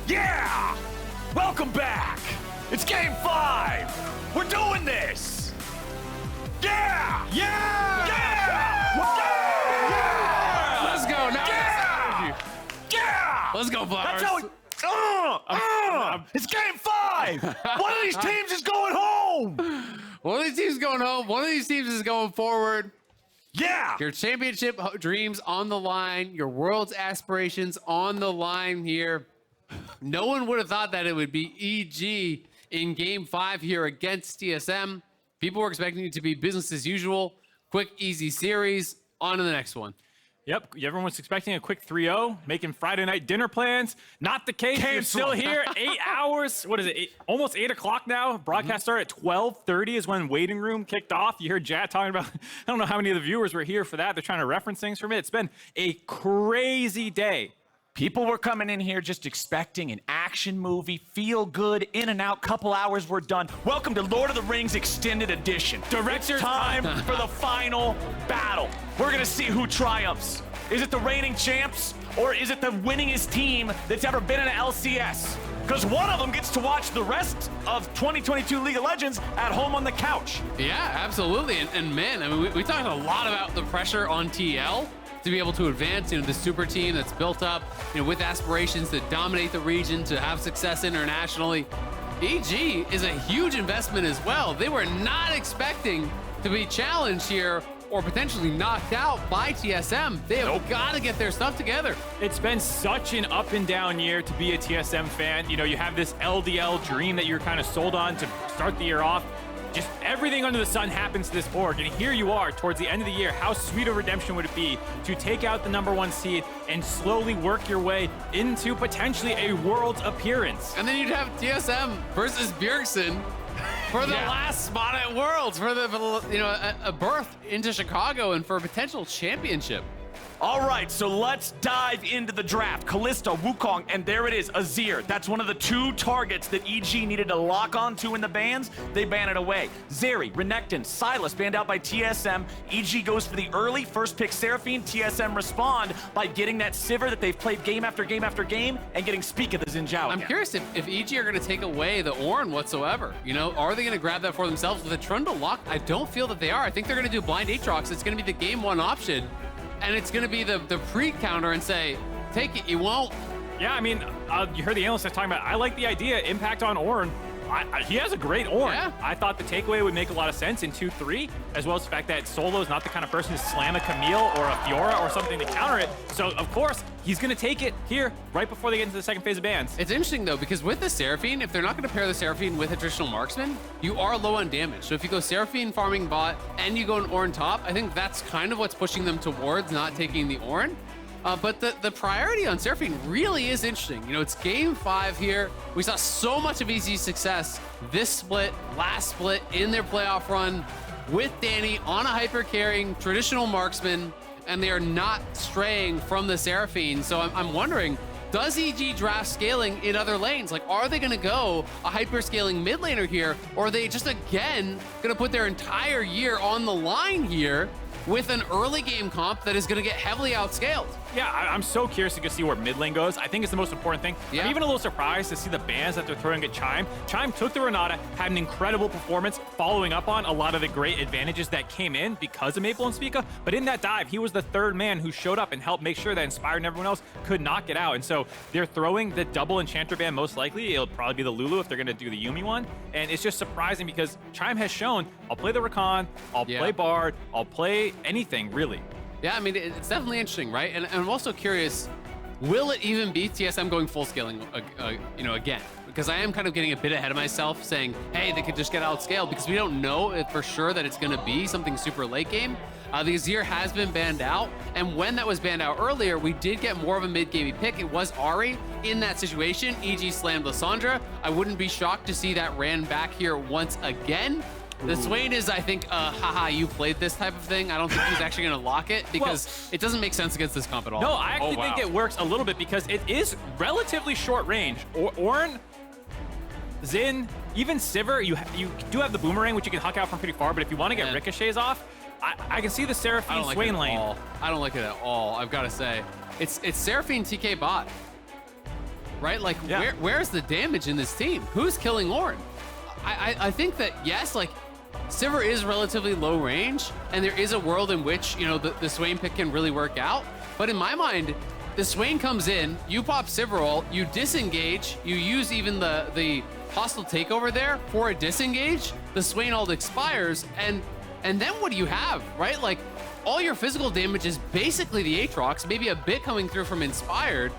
Yeah! Welcome back! It's game 5! We're doing this! Yeah! Yeah! Yeah! Yeah! Let's go. Now Yeah! Yeah! let's go, Flowers. That's how it... It's game 5! One of these teams is going home! One of these teams is going home. One of these teams is going forward. Yeah! Your championship dreams on the line. Your world's aspirations on the line here. No one would have thought that it would be EG in game 5 here against TSM. People were expecting it to be business as usual. Quick, easy series. On to the next one. Yep, everyone was expecting a quick 3-0, making Friday night dinner plans. Not the case. You're still here. 8 hours. What is it? Almost 8 o'clock now. Broadcast started at 12:30 is when waiting room kicked off. You heard Jad talking about, I don't know how many of the viewers were here for that. They're trying to reference things from it. It's been a crazy day. People were coming in here just expecting an action movie, feel good, in and out, couple hours, we're done. Welcome to Lord of the Rings Extended Edition. Director's time for the final battle. We're gonna see who triumphs. Is it the reigning champs, or is it the winningest team that's ever been in an LCS? Because one of them gets to watch the rest of 2022 League of Legends at home on the couch. Yeah, absolutely. And man, I mean, we talked a lot about the pressure on TL to be able to advance, the super team that's built up, with aspirations to dominate the region, to have success internationally. EG is a huge investment as well. They were not expecting to be challenged here or potentially knocked out by TSM. They have got to get their stuff together. It's been such an up and down year to be a TSM fan. You have this LDL dream that you're kind of sold on to start the year off. Just everything under the sun happens to this org, and here you are towards the end of the year. How sweet a redemption would it be to take out the #1 seed and slowly work your way into potentially a world's appearance? And then you'd have TSM versus Bjergsen for the last spot at Worlds, for a berth into Chicago and for a potential championship. All right, so let's dive into the draft. Kalista, Wukong, and there it is, Azir. That's one of the 2 targets that EG needed to lock onto in the bans. They ban it away. Zeri, Renekton, Sylas banned out by TSM. EG goes for the early first pick Seraphine. TSM respond by getting that Sivir that they've played game after game after game and getting Spica the Zhao. I'm curious if EG are going to take away the Ornn whatsoever. Are they going to grab that for themselves with a Trundle lock? I don't feel that they are. I think they're going to do blind Aatrox. It's going to be the game 1 option. And it's going to be the pre-counter and say, take it, you won't. Yeah, I mean, you heard the analyst talking about, I like the idea, impact on Ornn. He has a great Ornn. Yeah. I thought the takeaway would make a lot of sense in 2-3, as well as the fact that Solo is not the kind of person to slam a Camille or a Fiora or something to counter it. So, of course, he's going to take it here right before they get into the second phase of bans. It's interesting, though, because with the Seraphine, if they're not going to pair the Seraphine with a traditional marksman, you are low on damage. So if you go Seraphine farming bot and you go an Ornn top, I think that's kind of what's pushing them towards not taking the Ornn. But the priority on Seraphine really is interesting. It's game 5 here. We saw so much of EZ's success this split, last split in their playoff run with Danny on a hyper-carrying traditional marksman, and they are not straying from the Seraphine. So I'm wondering, does EG draft scaling in other lanes? Like, are they going to go a hyper-scaling mid laner here, or are they just, again, going to put their entire year on the line here with an early game comp that is going to get heavily outscaled? Yeah, I'm so curious to see where mid lane goes. I think it's the most important thing. Yeah. I'm even a little surprised to see the bans that they're throwing at Chime. Chime took the Renata, had an incredible performance, following up on a lot of the great advantages that came in because of Maple and Spica. But in that dive, he was the 3rd man who showed up and helped make sure that Inspired and everyone else could knock it out. And so they're throwing the double Enchanter ban most likely. It'll probably be the Lulu if they're going to do the Yuumi one. And it's just surprising because Chime has shown, I'll play the Rakan, I'll play Bard, I'll play anything, really. Yeah, I mean, it's definitely interesting, right? And I'm also curious, will it even be TSM going full scaling, again? Because I am kind of getting a bit ahead of myself saying, hey, they could just get outscaled because we don't know for sure that it's going to be something super late game. The Azir has been banned out, and when that was banned out earlier, we did get more of a mid-gamey pick. It was Ahri in that situation. EG slammed Lissandra. I wouldn't be shocked to see that ran back here once again. The Swain is, I think, haha, you played this type of thing. I don't think he's actually going to lock it because it doesn't make sense against this comp at all. No, I actually think it works a little bit because it is relatively short range. Ornn, Xin, even Sivir, you do have the boomerang, which you can huck out from pretty far, but if you want to get ricochets off, I can see the Seraphine Swain lane. I don't like it at all, I've got to say. It's Seraphine TK bot. right? Like, Yeah. where's the damage in this team? Who's killing Ornn? I think that, yes, like, Sivir is relatively low range, and there is a world in which, you know, the Swain pick can really work out. But in my mind, the Swain comes in, you pop Sivir ult, you disengage, you use even the hostile takeover there for a disengage, the Swain ult expires, and then what do you have, right? Like, all your physical damage is basically the Aatrox, maybe a bit coming through from Inspired.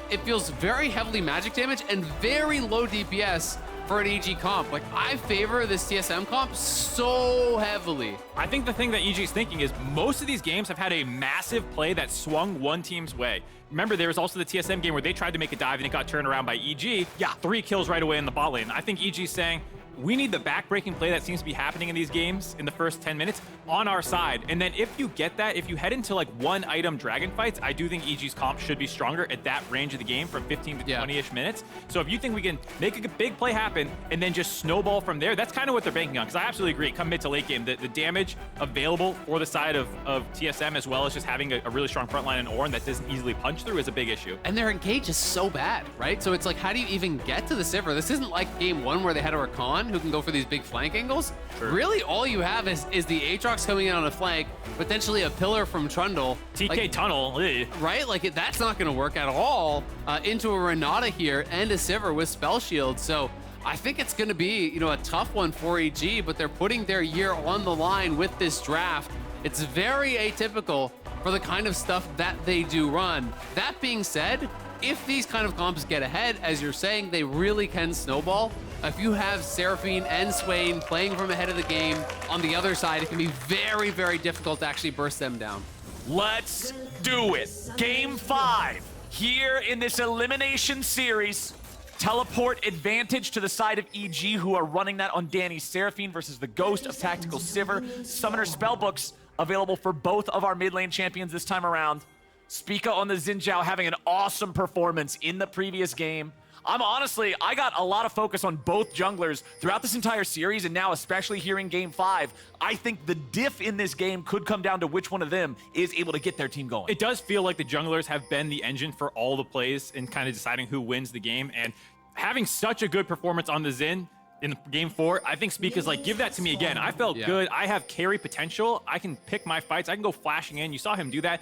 It feels very heavily magic damage and very low DPS for an EG comp. Like, I favor this TSM comp so heavily. I think the thing that EG is thinking is most of these games have had a massive play that swung one team's way. Remember, there was also the TSM game where they tried to make a dive and it got turned around by EG. Yeah, 3 kills right away in the bot lane. I think EG is saying, we need the back-breaking play that seems to be happening in these games in the first 10 minutes on our side. And then if you get that, if you head into like one-item dragon fights, I do think EG's comp should be stronger at that range of the game from 15 to 20-ish minutes. So if you think we can make a big play happen and then just snowball from there, that's kind of what they're banking on. Because I absolutely agree, come mid to late game, the damage available for the side of TSM, as well as just having a really strong front line in Ornn that doesn't easily punch through, is a big issue. And their engage is so bad, right? So it's like, how do you even get to the Sivir? This isn't like game 1 where they had a Rakan who can go for these big flank angles. Sure. Really, all you have is the Aatrox coming in on a flank, potentially a pillar from Trundle. TK like, tunnel, right? Like, that's not going to work at all into a Renata here and a Sivir with spell shield. So I think it's going to be, you know, a tough one for EG, but they're putting their year on the line with this draft. It's very atypical for the kind of stuff that they do run. That being said, if these kind of comps get ahead, as you're saying, they really can snowball. If you have Seraphine and Swain playing from ahead of the game, on the other side, it can be very, very difficult to actually burst them down. Let's do it. Game 5 here in this elimination series. Teleport advantage to the side of EG, who are running that on Danny Seraphine versus the Ghost of Tactical Sivir. Summoner spellbooks available for both of our mid lane champions this time around. Spica on the Zhao having an awesome performance in the previous game. I got a lot of focus on both junglers throughout this entire series, and now especially here in Game 5. I think the diff in this game could come down to which one of them is able to get their team going. It does feel like the junglers have been the engine for all the plays in kind of deciding who wins the game, and having such a good performance on the Xin in Game 4, I think Spica's like, give that to me again. I felt good. I have carry potential. I can pick my fights. I can go flashing in. You saw him do that.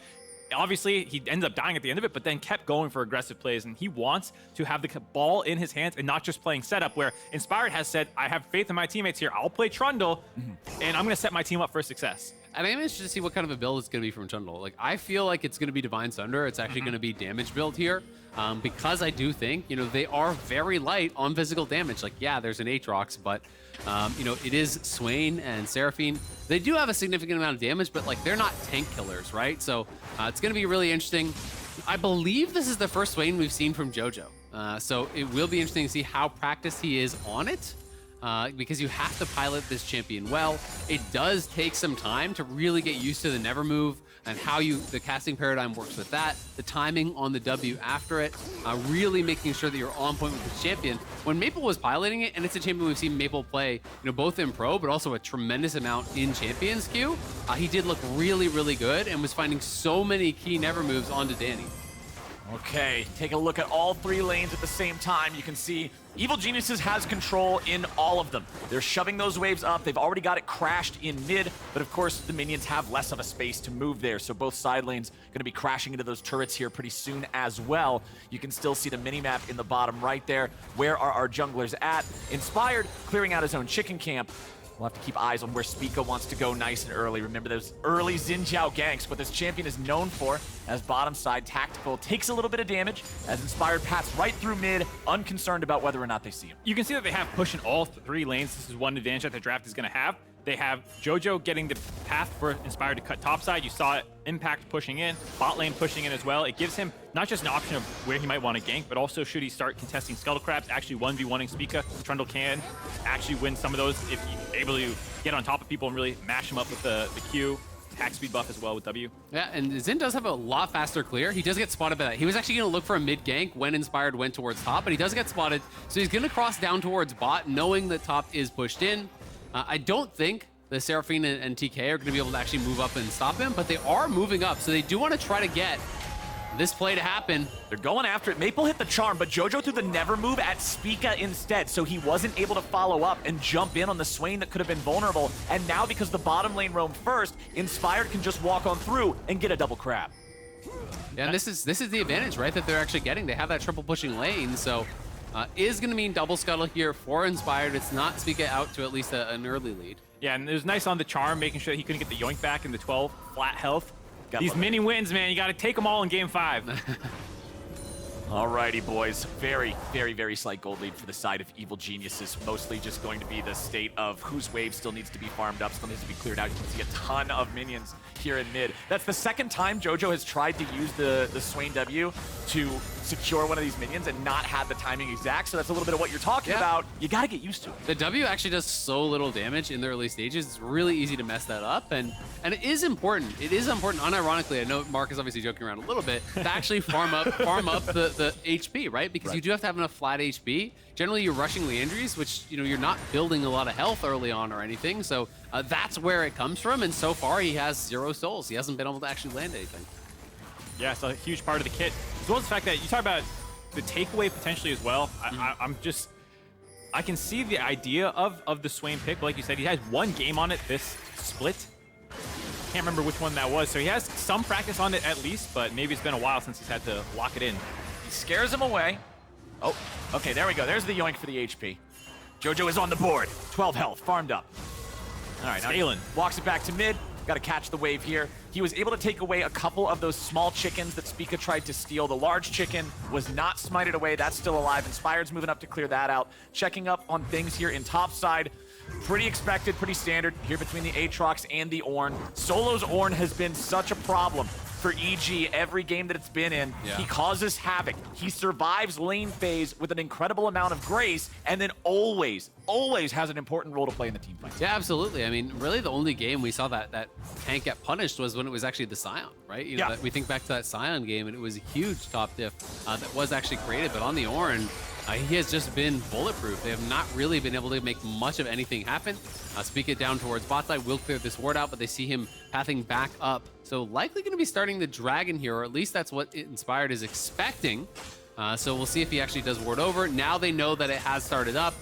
Obviously, he ended up dying at the end of it, but then kept going for aggressive plays, and he wants to have the ball in his hands and not just playing setup, where Inspired has said, I have faith in my teammates here. I'll play Trundle, and I'm going to set my team up for success. And I'm interested to see what kind of a build it's going to be from Trundle. Like, I feel like it's going to be Divine Sunder. It's actually going to be damage build here, because I do think, you know, they are very light on physical damage. Like, yeah, there's an Aatrox, but, you know, it is Swain and Seraphine. They do have a significant amount of damage, but, like, they're not tank killers, right? So it's going to be really interesting. I believe this is the first Swain we've seen from JoJo. So it will be interesting to see how practiced he is on it. Because you have to pilot this champion well. It does take some time to really get used to the never move and how the casting paradigm works with that, the timing on the W after it, really making sure that you're on point with the champion. When Maple was piloting it, and it's a champion we've seen Maple play, you know, both in pro, but also a tremendous amount in Champions queue, he did look really, really good and was finding so many key never moves onto Danny. Okay, take a look at all 3 lanes at the same time. You can see Evil Geniuses has control in all of them. They're shoving those waves up. They've already got it crashed in mid, but of course the minions have less of a space to move there, so both side lanes going to be crashing into those turrets here pretty soon as well. You can still see the minimap in the bottom right there. Where are our junglers at? Inspired clearing out his own chicken camp. We'll have to keep eyes on where Spica wants to go nice and early. Remember those early Zhao ganks, what this champion is known for, as bottom side tactical, takes a little bit of damage, as Inspired pats right through mid, unconcerned about whether or not they see him. You can see that they have push in all 3 lanes. This is one advantage that the draft is going to have. They have JoJo getting the path for Inspired to cut topside. You saw it, Impact pushing in, bot lane pushing in as well. It gives him not just an option of where he might want to gank, but also should he start contesting Scuttle Crabs, actually 1v1ing Spica. Trundle can actually win some of those if he's able to get on top of people and really mash them up with the Q. Attack speed buff as well with W. Yeah, and Xin does have a lot faster clear. He does get spotted by that. He was actually going to look for a mid gank when Inspired went towards top, but he does get spotted. So he's going to cross down towards bot, knowing that top is pushed in. I don't think the Seraphine and TK are going to be able to actually move up and stop him, but they are moving up. So they do want to try to get this play to happen. They're going after it. Maple hit the charm, but JoJo threw the never move at Spica instead, so he wasn't able to follow up and jump in on the Swain that could have been vulnerable. And now, because the bottom lane roamed first, Inspired can just walk on through and get a double crab. Yeah, and this is the advantage, right, that they're actually getting. They have that triple pushing lane, so is going to mean double scuttle here for Inspired. It's not Spica out to at least an early lead. Yeah, and it was nice on the charm, making sure he couldn't get the yoink back in the 12 flat health. These mini wins, man, you got to take them all in game 5. Alrighty, boys. Very, very, very slight gold lead for the side of Evil Geniuses. Mostly just going to be the state of whose wave still needs to be farmed up, still needs to be cleared out. You can see a ton of minions here in mid. That's the second time JoJo has tried to use the Swain W to secure one of these minions and not have the timing exact, so that's a little bit of what you're talking about. You gotta get used to it. The W actually does so little damage in the early stages. It's really easy to mess that up, and it is important. It is important, unironically. I know Mark is obviously joking around a little bit, to actually farm up the HP, right? Because you do have to have enough flat HP. Generally, you're rushing Leandries, which, you know, you're not building a lot of health early on or anything, so that's where it comes from, and so far he has 0 souls. He hasn't been able to actually land anything. Yeah, it's a huge part of the kit, as well as the fact that you talk about the takeaway potentially as well. I can see the idea of the Swain pick, but like you said, he has one game on it this split. Can't remember which one that was, so he has some practice on it at least, but maybe it's been a while since he's had to lock it in. He scares him away. Oh, okay, there we go. There's the yoink for the HP. JoJo is on the board. 12 health, farmed up. All right, Scaling. Walks it back to mid. Got to catch the wave here. He was able to take away a couple of those small chickens that Spica tried to steal. The large chicken was not smited away. That's still alive. Inspired's moving up to clear that out. Checking up on things here in top side. Pretty expected, pretty standard here between the Aatrox and the Ornn. Solo's Ornn has been such a problem for EG every game that it's been in. Yeah. He causes havoc. He survives lane phase with an incredible amount of grace, and then always has an important role to play in the team fight. Yeah, absolutely. I mean, really the only game we saw that tank get punished was when it was actually the Scion, right? You know, Yeah. we think back to that Scion game, and it was a huge top diff that was actually created, but on the Ornn, he has just been bulletproof. They have not really been able to make much of anything happen. Spica down towards bot side will clear this ward out, but they see him pathing back up. So likely going to be starting the Dragon here, or at least that's what Inspired is expecting. So we'll see if he actually does ward over. Now they know that it has started up.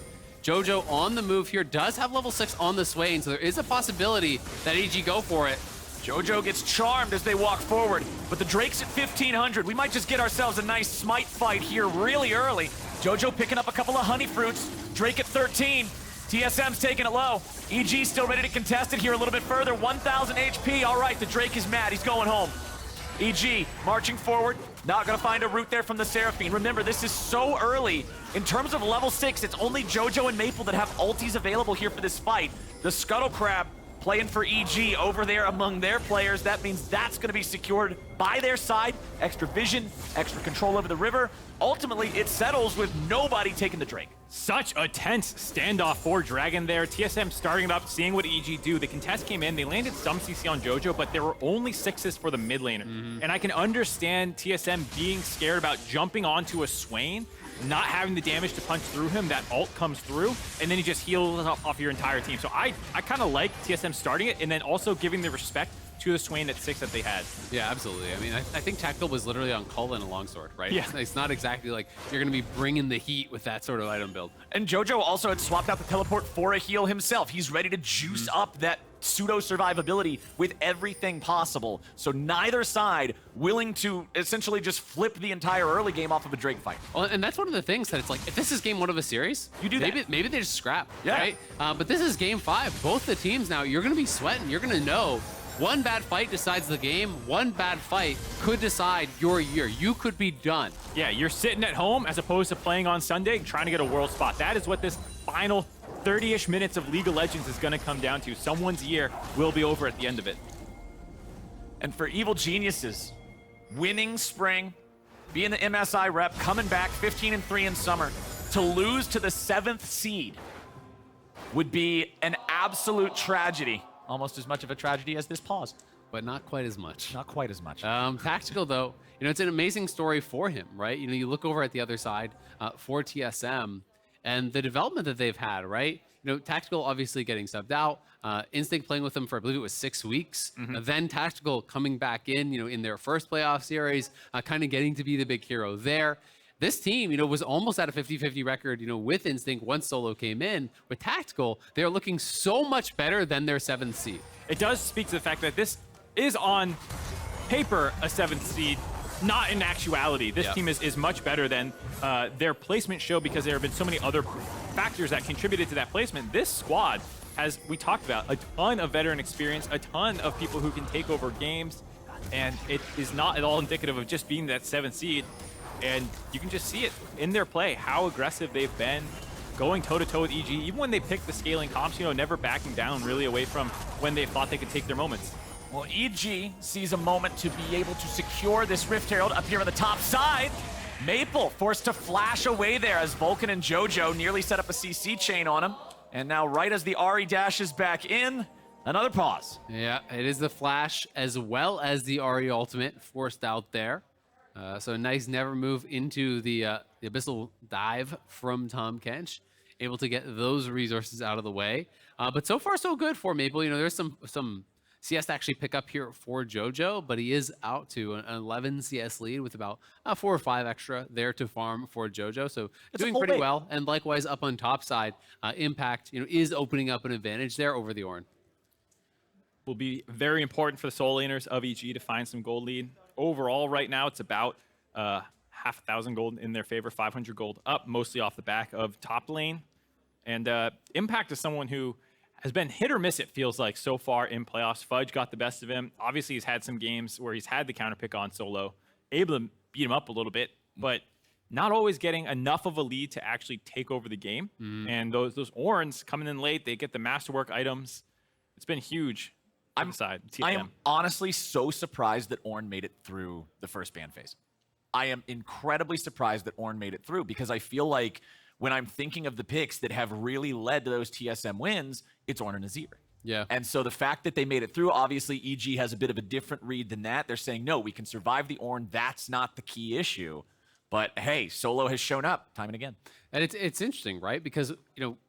JoJo on the move here does have level 6 on the Swain, so there is a possibility that EG go for it. JoJo gets charmed as they walk forward, but the Drake's at 1500. We might just get ourselves a nice smite fight here really early. JoJo picking up a couple of honey fruits. Drake at 13. TSM's taking it low. EG still ready to contest it here a little bit further. 1000 HP. All right, the Drake is mad. He's going home. EG marching forward. Not going to find a route there from the Seraphine. Remember, this is so early. In terms of level 6, it's only JoJo and Maple that have ultis available here for this fight. The Scuttle Crab playing for EG over there among their players. That means that's going to be secured by their side. Extra vision, extra control over the river. Ultimately, it settles with nobody taking the Drake. Such a tense standoff for Dragon there. TSM starting it up, seeing what EG do. The contest came in, they landed some CC on JoJo, but there were only 6s for the mid laner. And I can understand TSM being scared about jumping onto a Swain, not having the damage to punch through him. That ult comes through, and then he just heals off your entire team. So I kind of like TSM starting it, and then also giving the respect to the Swain at 6 that they had. Yeah, absolutely. I mean, I think Tactical was literally on Cullen a longsword, right? Yeah. It's not exactly like you're going to be bringing the heat with that sort of item build. And JoJo also had swapped out the teleport for a heal himself. He's ready to juice up that pseudo survivability with everything possible. So neither side willing to essentially just flip the entire early game off of a Drake fight. Well, and that's one of the things that it's like, if this is game 1 of a series, you do that. Maybe they just scrap, Yeah. right? But this is game 5. Both the teams now, you're going to be sweating. You're going to know one bad fight decides the game. One bad fight could decide your year. You could be done. Yeah, you're sitting at home as opposed to playing on Sunday and trying to get a world spot. That is what this final 30-ish minutes of League of Legends is going to come down to. Someone's year will be over at the end of it. And for Evil Geniuses, winning spring, being the MSI rep, coming back 15-3 in summer, to lose to the 7th seed would be an absolute tragedy. Almost as much of a tragedy as this pause. But not quite as much. Not quite as much. Tactical, though, you know, it's an amazing story for him, right? You know, you look over at the other side for TSM and the development that they've had, right? Tactical obviously getting subbed out, Instinct playing with them for, I believe it was 6 weeks, then Tactical coming back in their first playoff series, kind of getting to be the big hero there. This team, was almost at a 50-50 record, with Instinct once Solo came in. With Tactical, they're looking so much better than their 7th seed. It does speak to the fact that this is on paper a 7th seed, not in actuality. This team is much better than their placement show, because there have been so many other factors that contributed to that placement. This squad has, we talked about, a ton of veteran experience, a ton of people who can take over games, and it is not at all indicative of just being that 7th seed. And you can just see it in their play, how aggressive they've been, going toe-to-toe with EG, even when they pick the scaling comps, never backing down really away from when they thought they could take their moments. Well, EG sees a moment to be able to secure this Rift Herald up here on the top side. Maple forced to flash away there as Vulcan and Jojo nearly set up a CC chain on him. And now right as the Ahri dashes back in, another pause. Yeah, it is the flash as well as the Ahri ultimate forced out there. So a nice never move into the Abyssal dive from Tahm Kench, able to get those resources out of the way. But so far so good for Maple. There's some CS to actually pick up here for Jojo, but he is out to an 11 CS lead with about 4 or 5 extra there to farm for Jojo. So it's doing pretty well. And likewise up on top side, Impact is opening up an advantage there over the Ornn. Will be very important for the soul laners of EG to find some gold lead. Overall, right now, it's about 5,000 gold in their favor, 500 gold up, mostly off the back of top lane. And Impact is someone who has been hit or miss, it feels like, so far in playoffs. Fudge got the best of him. Obviously, he's had some games where he's had the counter pick on Solo, able to beat him up a little bit, but not always getting enough of a lead to actually take over the game. And those Ornns coming in late, they get the masterwork items. It's been huge. I am honestly so surprised that Ornn made it through the first ban phase. I am incredibly surprised that Ornn made it through, because I feel like when I'm thinking of the picks that have really led to those TSM wins, it's Ornn and Azir. Yeah. And so the fact that they made it through, obviously EG has a bit of a different read than that. They're saying, no, we can survive the Ornn. That's not the key issue. But hey, Solo has shown up time and again. And it's interesting, right? Because,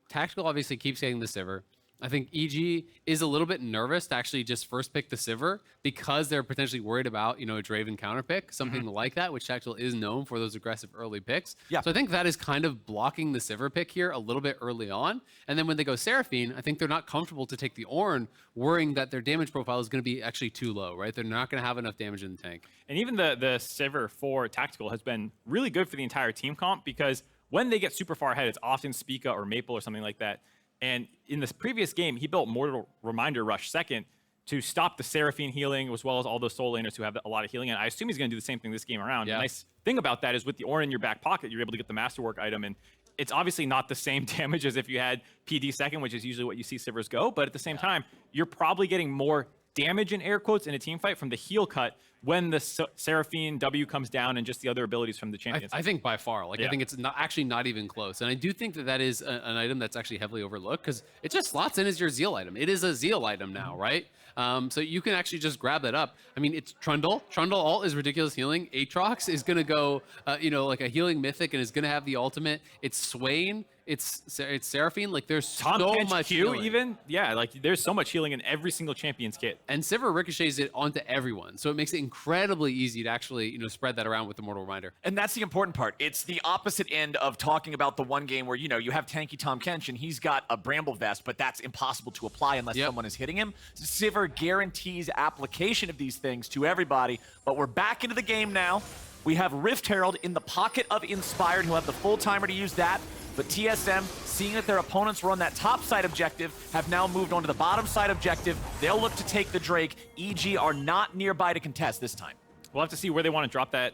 Tactical obviously keeps getting the Sivir. I think EG is a little bit nervous to actually just first pick the Sivir, because they're potentially worried about, a Draven counter pick, something like that, which Tactical is known for those aggressive early picks. Yeah. So I think that is kind of blocking the Sivir pick here a little bit early on. And then when they go Seraphine, I think they're not comfortable to take the Ornn, worrying that their damage profile is going to be actually too low, right? They're not going to have enough damage in the tank. And even the Sivir for Tactical has been really good for the entire team comp, because when they get super far ahead, it's often Spica or Maple or something like that. And in this previous game, he built Mortal Reminder Rush second to stop the Seraphine healing, as well as all those soul laners who have a lot of healing. And I assume he's going to do the same thing this game around. Yeah. The nice thing about that is with the Ornn in your back pocket, you're able to get the Masterwork item. And it's obviously not the same damage as if you had PD second, which is usually what you see Sivers go. But at the same time, you're probably getting more damage in air quotes in a team fight from the heal cut when the Seraphine W comes down, and just the other abilities from the champions. I think by far, I think it's not even close. And I do think that is an item that's actually heavily overlooked, because it just slots in as your Zeal item. It is a Zeal item now, right? So you can actually just grab that up. I mean, it's Trundle. Trundle ult is ridiculous healing. Aatrox is going to go, like a healing mythic, and is going to have the ultimate. It's Swain. It's Seraphine. Like, there's so much healing. Even. Yeah, like there's so much healing in every single champion's kit. And Sivir ricochets it onto everyone. So it makes it incredibly easy to actually, spread that around with the Mortal Reminder. And that's the important part. It's the opposite end of talking about the one game where, you have tanky Tahm Kench and he's got a Bramble Vest, but that's impossible to apply unless someone is hitting him. Sivir guarantees application of these things to everybody. But we're back into the game now. We have Rift Herald in the pocket of Inspired, who'll have the full timer to use that. But TSM, seeing that their opponents were on that top side objective, have now moved on to the bottom side objective. They'll look to take the Drake. EG are not nearby to contest this time. We'll have to see where they want to drop that.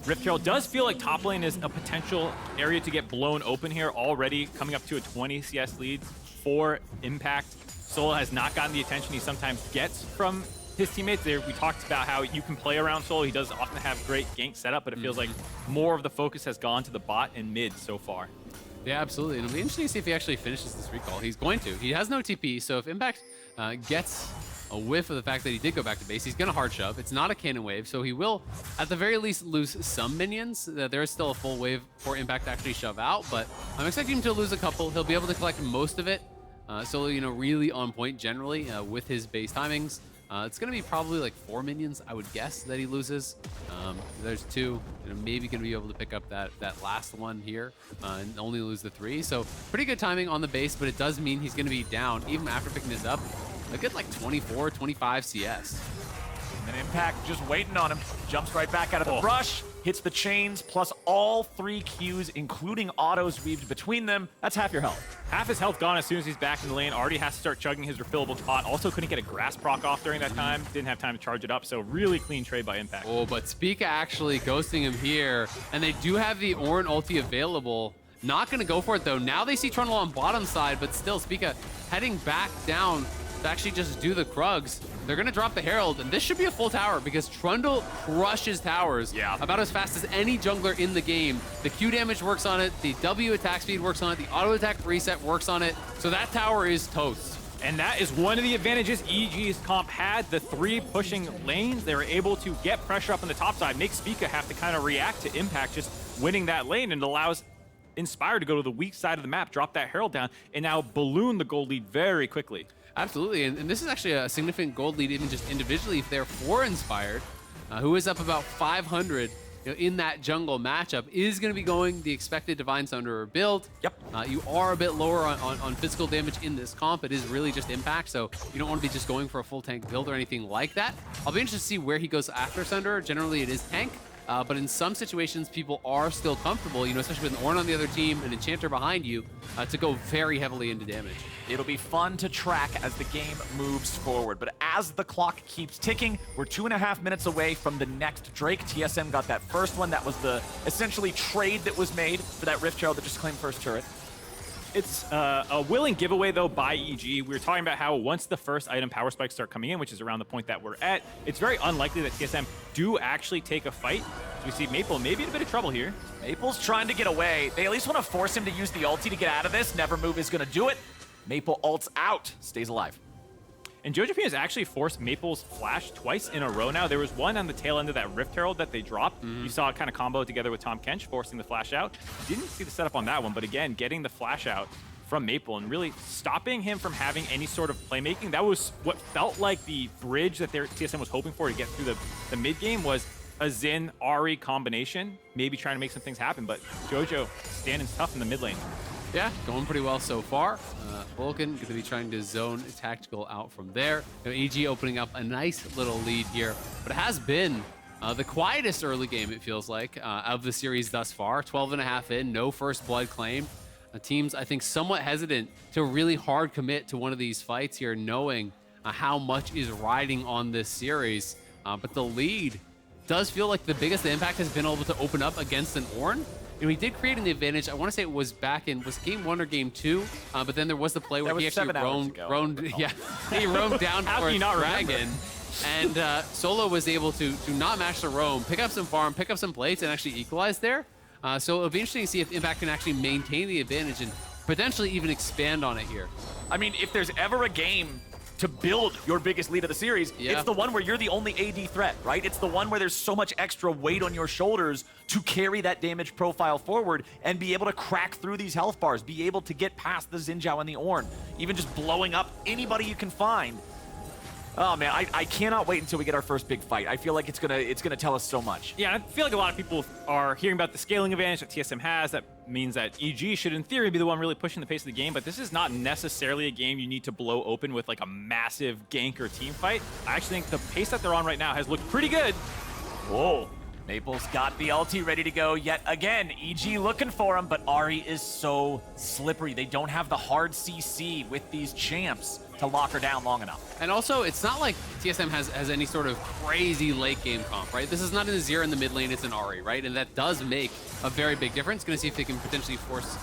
Rift Herald does feel like top lane is a potential area to get blown open here already, coming up to a 20 CS lead for Impact. Solo has not gotten the attention he sometimes gets from his teammates. We talked about how you can play around Solo. He does often have great gank setup, but it feels like more of the focus has gone to the bot and mid so far. Yeah, absolutely. And it'll be interesting to see if he actually finishes this recall. He's going to. He has no TP, so if Impact gets a whiff of the fact that he did go back to base. He's going to hard shove. It's not a cannon wave, so he will, at the very least, lose some minions. There is still a full wave for Impact to actually shove out, but I'm expecting him to lose a couple. He'll be able to collect most of it. So, you know, really on point generally with his base timings. It's going to be probably like 4 minions, I would guess, that he loses. There's 2, you know, maybe going to be able to pick up that last one here and only lose the 3. So pretty good timing on the base, but it does mean he's going to be down, even after picking this up, a good like 24, 25 CS. And Impact just waiting on him. Jumps right back out of the brush, hits the chains, plus all 3 Qs, including autos weaved between them. That's half your health. Half his health gone as soon as he's back in the lane. Already has to start chugging his refillable pot. Also couldn't get a grass proc off during that time. Didn't have time to charge it up. So really clean trade by Impact. Oh, but Spica actually ghosting him here. And they do have the Ornn ulti available. Not going to go for it, though. Now they see Trundle on bottom side, but still Spica heading back down to actually just do the Krugs. They're going to drop the Herald, and this should be a full tower because Trundle crushes towers about as fast as any jungler in the game. The Q damage works on it, the W attack speed works on it, the auto attack reset works on it, so that tower is toast. And that is one of the advantages EG's comp had. The 3 pushing lanes, they were able to get pressure up on the top side, make Spica have to kind of react to Impact just winning that lane, and it allows Inspire to go to the weak side of the map, drop that Herald down, and now balloon the gold lead very quickly. Absolutely, and this is actually a significant gold lead even just individually if they're for Inspired, who is up about 500 in that jungle matchup, is going to be going the expected Divine Sunderer build. Yep. You are a bit lower on physical damage in this comp. It is really just Impact, so you don't want to be just going for a full tank build or anything like that. I'll be interested to see where he goes after Sunderer. Generally, it is tank. But in some situations, people are still comfortable, you know, especially with an Ornn on the other team, an Enchanter behind you, to go very heavily into damage. It'll be fun to track as the game moves forward. But as the clock keeps ticking, we're 2.5 minutes away from the next Drake. TSM got that first one. That was the essentially trade that was made for that Rift Herald that just claimed first turret. It's a willing giveaway, though, by EG. We were talking about how once the first item power spikes start coming in, which is around the point that we're at, it's very unlikely that TSM do actually take a fight. So we see Maple maybe in a bit of trouble here. Maple's trying to get away. They at least want to force him to use the ulti to get out of this. Never Move is going to do it. Maple ults out, stays alive. And jojopyun has actually forced Maple's flash twice in a row now. There was one on the tail end of that Rift Herald that they dropped. You saw it kind of combo together with Tahm Kench, forcing the flash out. Didn't see the setup on that one, but again, getting the flash out from Maple and really stopping him from having any sort of playmaking. That was what felt like the bridge that their TSM was hoping for to get through the mid game, was a Xin Ahri combination, maybe trying to make some things happen, but Jojo standing tough in the mid lane. Yeah, going pretty well so far. Vulcan going to be trying to zone tactical out from there. You know, EG opening up a nice little lead here, but it has been the quietest early game, it feels like, of the series thus far. 12.5 in, no first blood claim. Teams, I think, somewhat hesitant to really hard commit to one of these fights here, knowing how much is riding on this series. But the lead does feel like the biggest the Impact has been able to open up against an Ornn. You know, he did create an advantage. I want to say it was back in, was game 1 or game 2? But then there was the play where he actually roamed he roamed down for a dragon. And Solo was able to not match the roam, pick up some farm, pick up some plates, and actually equalize there. So it'll be interesting to see if Impact can actually maintain the advantage and potentially even expand on it here. I mean, if there's ever a game to build your biggest lead of the series, it's the one where you're the only AD threat, right? It's the one where there's so much extra weight on your shoulders to carry that damage profile forward and be able to crack through these health bars, be able to get past the Xin Zhao and the Ornn, even just blowing up anybody you can find. Oh man, I cannot wait until we get our first big fight. I feel like it's gonna tell us so much. Yeah, I feel like a lot of people are hearing about the scaling advantage that TSM has. That means that EG should, in theory, be the one really pushing the pace of the game, but this is not necessarily a game you need to blow open with like a massive gank or team fight. I actually think the pace that they're on right now has looked pretty good. Whoa. Maple's got the ulti ready to go yet again. EG looking for him, but Ahri is so slippery. They don't have the hard CC with these champs to lock her down long enough. And also, it's not like TSM has any sort of crazy late game comp, right? This is not an Azir in the mid lane, it's an Ahri, right? And that does make a very big difference. Gonna see if they can potentially force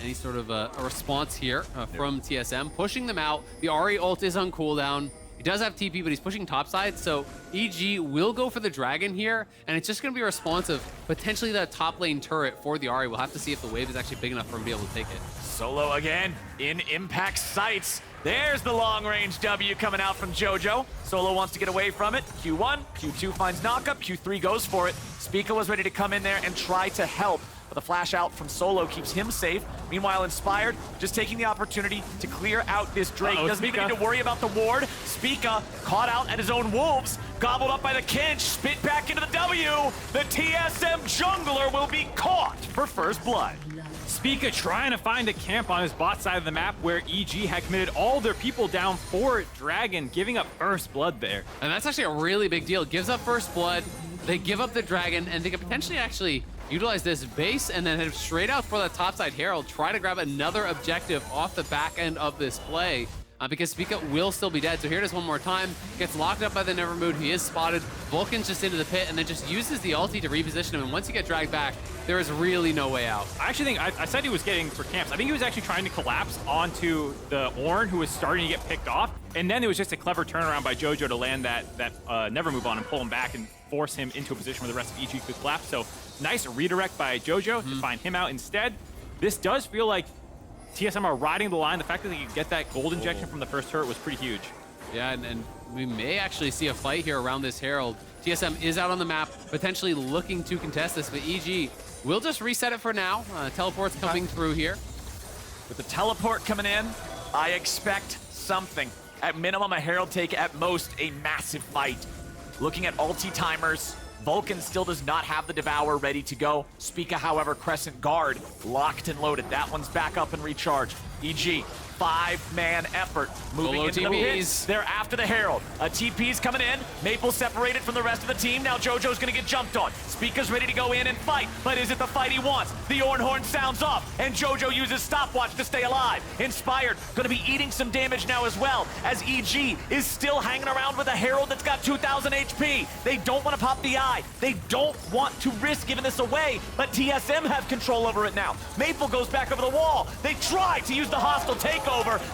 any sort of a response here from TSM. Pushing them out. The Ahri ult is on cooldown. does have TP, but he's pushing topside, so EG will go for the dragon here, and it's just going to be responsive. Potentially that top lane turret for the Ahri. We'll have to see if the wave is actually big enough for him to be able to take it. Solo again in impact sights. There's the long-range W coming out from Jojo. Solo wants to get away from it. Q1, Q2 finds knockup, Q3 goes for it. Spica was ready to come in there and try to help, but the flash out from Solo keeps him safe. Meanwhile, Inspired just taking the opportunity to clear out this Drake. Doesn't even need to worry about the ward. Spica caught out at his own wolves, gobbled up by the Kench, spit back into the W. The TSM jungler will be caught for first blood. Spica trying to find a camp on his bot side of the map where EG had committed all their people down for Dragon, giving up first blood there. And that's actually a really big deal. Gives up first blood, they give up the dragon, and they could potentially actually utilize this base and then head straight out for the topside Herald, try to grab another objective off the back end of this play. Because Spica will still be dead. So here it is one more time. Gets locked up by the Nevermood. He is spotted. Vulcan's just into the pit and then just uses the ulti to reposition him. And once you get dragged back, there is really no way out. I actually think, I said he was getting for camps. I think he was actually trying to collapse onto the Ornn, who was starting to get picked off. And then it was just a clever turnaround by Jojo to land that Nevermove on him, pull him back, and force him into a position where the rest of EG could collapse. So nice redirect by Jojo to find him out instead. This does feel like TSM are riding the line. The fact that they could get that gold injection from the first turret was pretty huge. Yeah, and we may actually see a fight here around this Herald. TSM is out on the map, potentially looking to contest this, but EG will just reset it for now. Teleport's coming through here. With the teleport coming in, I expect something. At minimum, a Herald take, at most, a massive fight. Looking at ulti timers, Vulcan still does not have the Devour ready to go. Spica, however, Crescent Guard locked and loaded. That one's back up and recharged. EG, 5-man effort. Moving Solo into the pits. They're after the Herald. A TP's coming in. Maple separated from the rest of the team. Now Jojo's gonna get jumped on. Spica's ready to go in and fight, but is it the fight he wants? The Ornn horn sounds off, and Jojo uses stopwatch to stay alive. Inspired, gonna be eating some damage now as well, as EG is still hanging around with a Herald that's got 2,000 HP. They don't want to pop the eye. They don't want to risk giving this away, but TSM have control over it now. Maple goes back over the wall. They try to use the hostile takeover.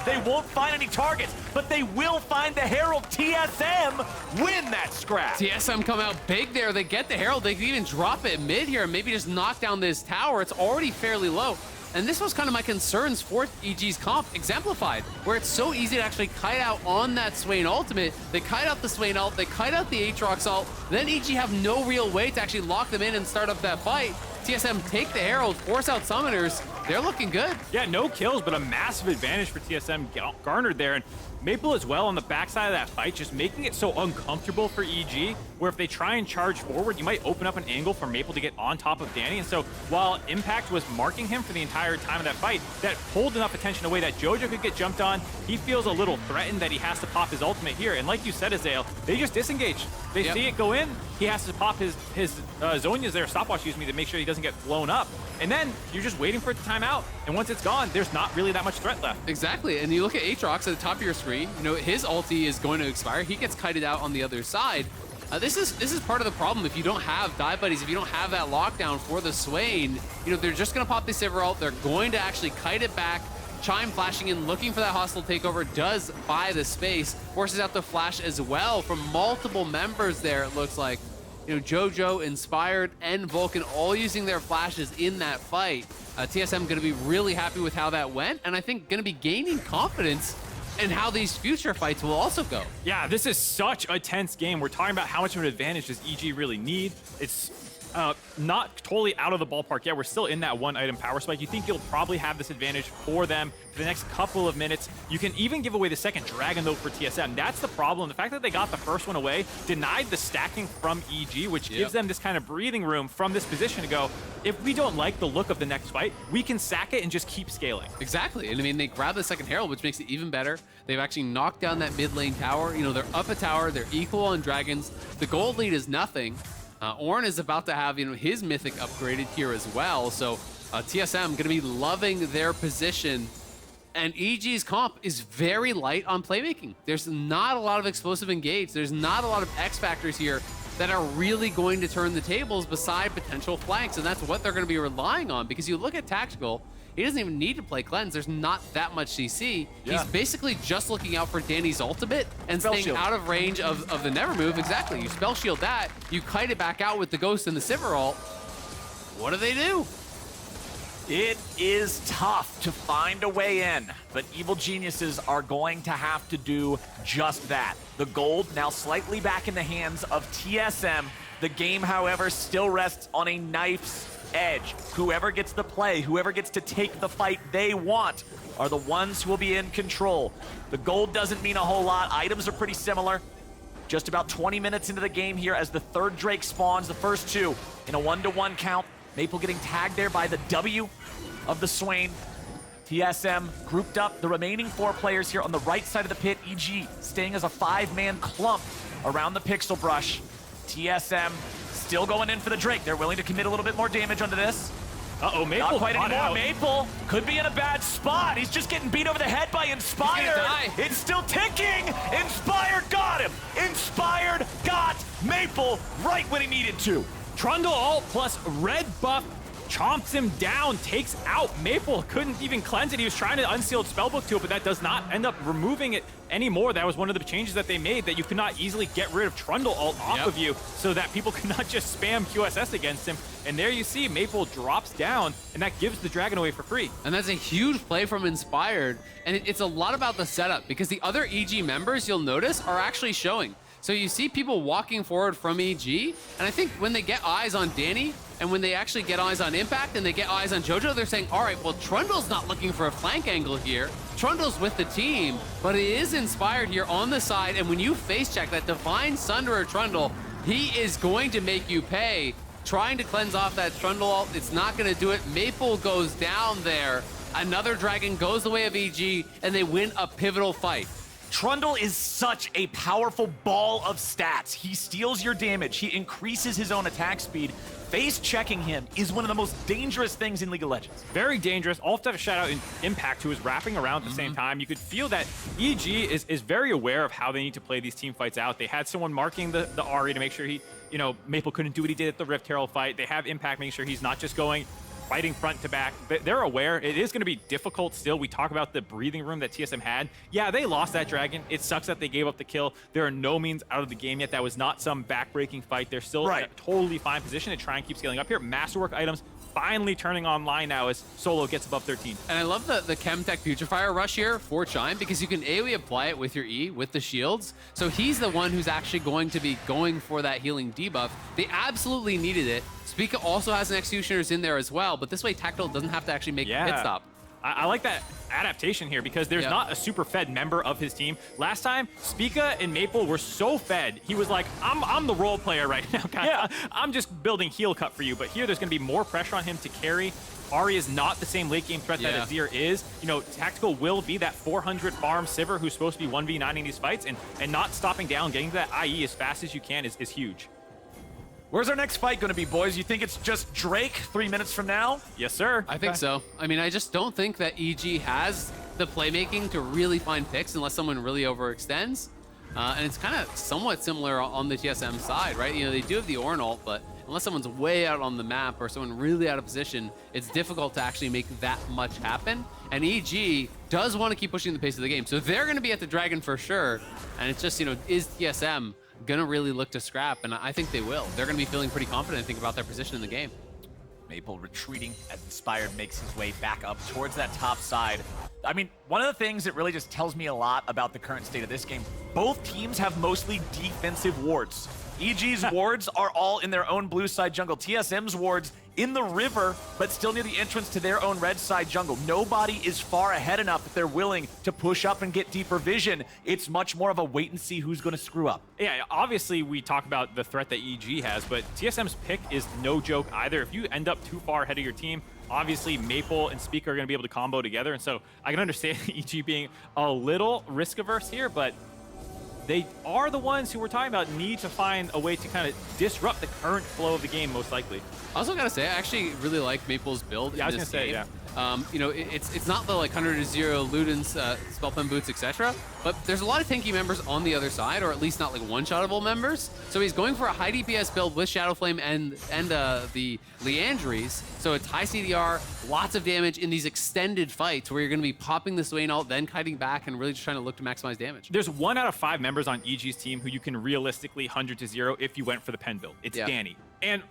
They won't find any targets, but they will find the Herald. TSM win that scrap. TSM come out big there. They get the Herald. They can even drop it mid here and maybe just knock down this tower. It's already fairly low. And this was kind of my concerns for EG's comp exemplified, where it's so easy to actually kite out on that Swain ultimate. They kite out the Swain ult, they kite out the Aatrox ult, then EG have no real way to actually lock them in and start up that fight. TSM take the Herald, force out summoners. They're looking good. Yeah, no kills, but a massive advantage for TSM garnered there. And Maple as well on the backside of that fight, just making it so uncomfortable for EG, where if they try and charge forward, you might open up an angle for Maple to get on top of Danny. And so while Impact was marking him for the entire time of that fight, that pulled enough attention away that Jojo could get jumped on. He feels a little threatened that he has to pop his ultimate here. And like you said, Azael, they just disengage. They see it go in, he has to pop his Zhonya's there, stopwatch, excuse me, to make sure he doesn't get blown up. And then you're just waiting for it to time out. And once it's gone, there's not really that much threat left. Exactly. And you look at Aatrox at the top of your screen, you know, his ulti is going to expire. He gets kited out on the other side. This is part of the problem. If you don't have dive buddies, if you don't have that lockdown for the Swain, you know, they're just going to pop the Sivir ult. They're going to actually kite it back. Chime flashing in, looking for that hostile takeover, does buy the space, forces out the flash as well from multiple members there, it looks like. You know, Jojo, Inspired, and Vulcan all using their flashes in that fight. TSM going to be really happy with how that went, and I think going to be gaining confidence in how these future fights will also go. Yeah, this is such a tense game. We're talking about how much of an advantage does EG really need. It's not totally out of the ballpark yet. We're still in that one item power spike. You think you'll probably have this advantage for them for the next couple of minutes. You can even give away the second dragon though for TSM. That's the problem. The fact that they got the first one away denied the stacking from EG, which gives them this kind of breathing room from this position to go, if we don't like the look of the next fight, we can sack it and just keep scaling. Exactly. And I mean, they grab the second Herald, which makes it even better. They've actually knocked down that mid lane tower. You know, they're up a tower. They're equal on dragons. The gold lead is nothing. Ornn is about to have, you know, his mythic upgraded here as well. So TSM going to be loving their position. And EG's comp is very light on playmaking. There's not a lot of explosive engage. There's not a lot of X factors here. that are really going to turn the tables beside potential flanks, and that's what they're going to be relying on, because you look at Tactical, he doesn't even need to play Cleanse. There's not that much CC. Yeah. He's basically just looking out for Danny's ultimate and Spell staying shield. out of range of the Never Move. Exactly. You spell shield that, you kite it back out with the Ghost and the Sivir ult. What do? It is tough to find a way in, but evil geniuses are going to have to do just that. The gold now slightly back in the hands of TSM. The game, however, still rests on a knife's edge. Whoever gets the play, whoever gets to take the fight they want are the ones who will be in control. The gold doesn't mean a whole lot. Items are pretty similar. Just about 20 minutes into the game here as the third Drake spawns, the first two in a 1-to-1 count. Maple getting tagged there by the W of the Swain. TSM grouped up the remaining 4 players here on the right side of the pit. EG staying as a 5-man clump around the pixel brush. TSM still going in for the Drake. They're willing to commit a little bit more damage onto this. Uh-oh, Maple Not quite caught anymore. out. Maple could be in a bad spot. He's just getting beat over the head by Inspired. die. It's still ticking. Inspired got him. Inspired got Maple right when he needed to. Trundle ult plus red buff chomps him down, takes out Maple. Couldn't even cleanse it. He was trying to unsealed spellbook to it, but that does not end up removing it anymore. That was one of the changes that they made, that you could not easily get rid of Trundle ult off of you so that people could not just spam QSS against him. And there you see Maple drops down, and that gives the dragon away for free. And that's a huge play from Inspired, and it's a lot about the setup, because the other EG members, you'll notice, are actually showing. So you see people walking forward from EG, and I think when they get eyes on Danny, and when they actually get eyes on Impact, and they get eyes on Jojo, they're saying, all right, well, Trundle's not looking for a flank angle here. Trundle's with the team, but it is Inspired here on the side, and when you face check that Divine Sunderer Trundle, he is going to make you pay. Trying to cleanse off that Trundle ult, it's not gonna do it. Maple goes down there. Another dragon goes the way of EG, and they win a pivotal fight. Trundle is such a powerful ball of stats. He steals your damage. He increases his own attack speed. Face checking him is one of the most dangerous things in League of Legends. Very dangerous. I'll have to have a shout out in Impact, who is wrapping around at the same time. You could feel that EG is very aware of how they need to play these team fights out. They had someone marking the Ahri to make sure he, Maple couldn't do what he did at the Rift Herald fight. They have Impact making sure he's not just fighting front to back. They're aware. It is going to be difficult still. We talk about the breathing room that TSM had. Yeah, they lost that dragon. It sucks that they gave up the kill. They're in no means out of the game yet. That was not some back-breaking fight. They're still in a totally fine position to try and keep scaling up here. Masterwork items finally turning online now as Solo gets above 13. And I love the Chemtech Putrefier rush here for Chime, because you can AoE apply it with your E, with the shields. So he's the one who's actually going to be going for that healing debuff. They absolutely needed it. Spica also has an Executioner's in there as well, but this way Tactile doesn't have to actually make a pit stop. I like that adaptation here, because there's not a super fed member of his team. Last time, Spica and Maple were so fed, he was like, I'm the role player right now, guys. I'm just building heal cut for you. But here, there's going to be more pressure on him to carry. Ahri is not the same late game threat that Azir is. Tactical will be that 400 farm Sivir who's supposed to be 1v9 in these fights, and not stopping down, getting to that IE as fast as you can is huge. Where's our next fight going to be, boys? You think it's just Drake 3 minutes from now? Yes, sir. I think so. I mean, I just don't think that EG has the playmaking to really find picks unless someone really overextends. And it's kind of somewhat similar on the TSM side, right? They do have the Ornn ult, but unless someone's way out on the map or someone really out of position, it's difficult to actually make that much happen. And EG does want to keep pushing the pace of the game. So they're going to be at the Dragon for sure. And it's just, is TSM gonna really look to scrap? And I think they will. They're gonna be feeling pretty confident, I think, about their position in the game. Maple retreating as Inspired makes his way back up towards that top side. I mean, one of the things that really just tells me a lot about the current state of this game, both teams have mostly defensive wards. EG's wards are all in their own blue side jungle. TSM's wards in the river, but still near the entrance to their own red side jungle. Nobody is far ahead enough that they're willing to push up and get deeper vision. It's much more of a wait and see who's going to screw up. Yeah, obviously we talk about the threat that EG has, but TSM's pick is no joke either. If you end up too far ahead of your team, obviously Maple and Spica are going to be able to combo together, and so I can understand EG being a little risk averse here, but they are the ones who we're talking about need to find a way to kind of disrupt the current flow of the game, most likely. I also gotta say, I actually really like Maple's build in this game. You know, it's not the like 100-0 Luden's Spellpen Boots, etc. But there's a lot of tanky members on the other side, or at least not like one-shottable members. So he's going for a high DPS build with Shadow Flame and the Leandries. So it's high CDR, lots of damage in these extended fights where you're going to be popping the Swain ult, then kiting back, and really just trying to look to maximize damage. There's 1 out of 5 members on EG's team who you can realistically 100-0 if you went for the pen build. It's Danny. And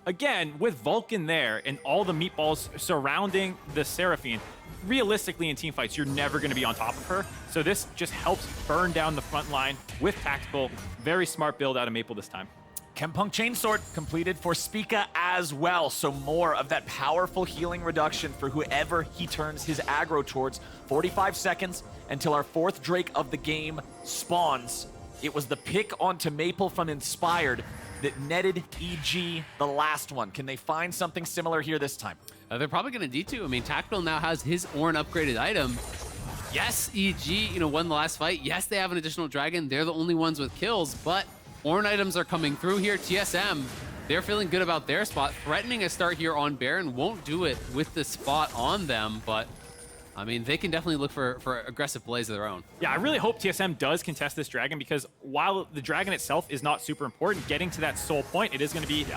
again, with Vulcan there and all the meatballs surrounding the Seraphine, realistically in team fights, you're never going to be on top of her. So this just helps burn down the front line with tactical. Very smart build out of Maple this time. Chempunk Chainsword completed for Spica as well, so more of that powerful healing reduction for whoever he turns his aggro towards. 45 seconds until our 4th Drake of the game spawns. It was the pick onto Maple from Inspired that netted EG the last one. Can they find something similar here this time? They're probably going to D2. I mean, Tactical now has his Ornn upgraded item. Yes, EG, you know, won the last fight. Yes, they have an additional dragon. They're the only ones with kills, but Ornn items are coming through here. TSM, they're feeling good about their spot. Threatening a start here on Baron won't do it with the spot on them, but I mean, they can definitely look for aggressive plays of their own. Yeah, I really hope TSM does contest this dragon, because while the dragon itself is not super important, getting to that soul point, it is going to be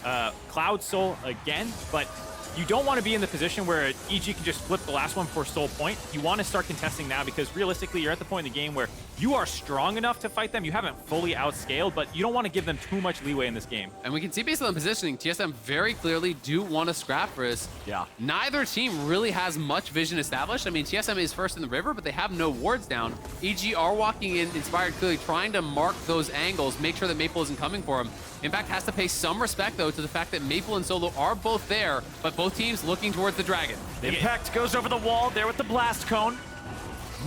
a Cloud Soul again, but you don't want to be in the position where EG can just flip the last one for soul point. You want to start contesting now, because realistically, you're at the point in the game where you are strong enough to fight them. You haven't fully outscaled, but you don't want to give them too much leeway in this game. And we can see based on the positioning, TSM very clearly do want to scrap for this. Yeah. Neither team really has much vision established. I mean, TSM is first in the river, but they have no wards down. EG are walking in, Inspired clearly trying to mark those angles, make sure that Maple isn't coming for him. Impact has to pay some respect, though, to the fact that Maple and Solo are both there, but both teams looking towards the dragon. Impact goes over the wall there with the blast cone.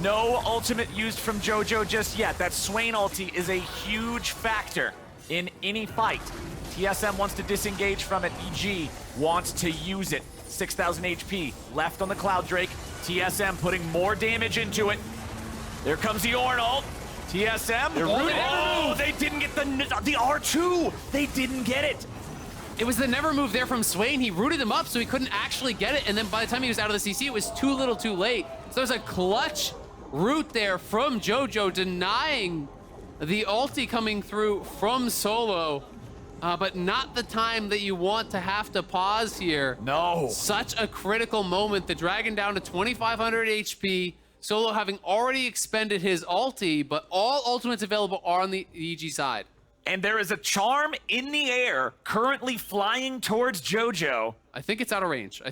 No ultimate used from JoJo just yet. That Swain ulti is a huge factor in any fight. TSM wants to disengage from it. EG wants to use it. 6,000 HP left on the Cloud Drake. TSM putting more damage into it. There comes the Ornn ult. TSM. Oh, they didn't get the R2. They didn't get it. It was the never move there from Swain. He rooted him up so he couldn't actually get it, and then by the time he was out of the CC, it was too little too late. So there's a clutch root there from JoJo, denying the ulti coming through from Solo, but not the time that you want to have to pause here. No. Such a critical moment. The dragon down to 2,500 HP. Solo having already expended his ulti, but all ultimates available are on the EG side. And there is a charm in the air currently flying towards JoJo. I think it's out of range.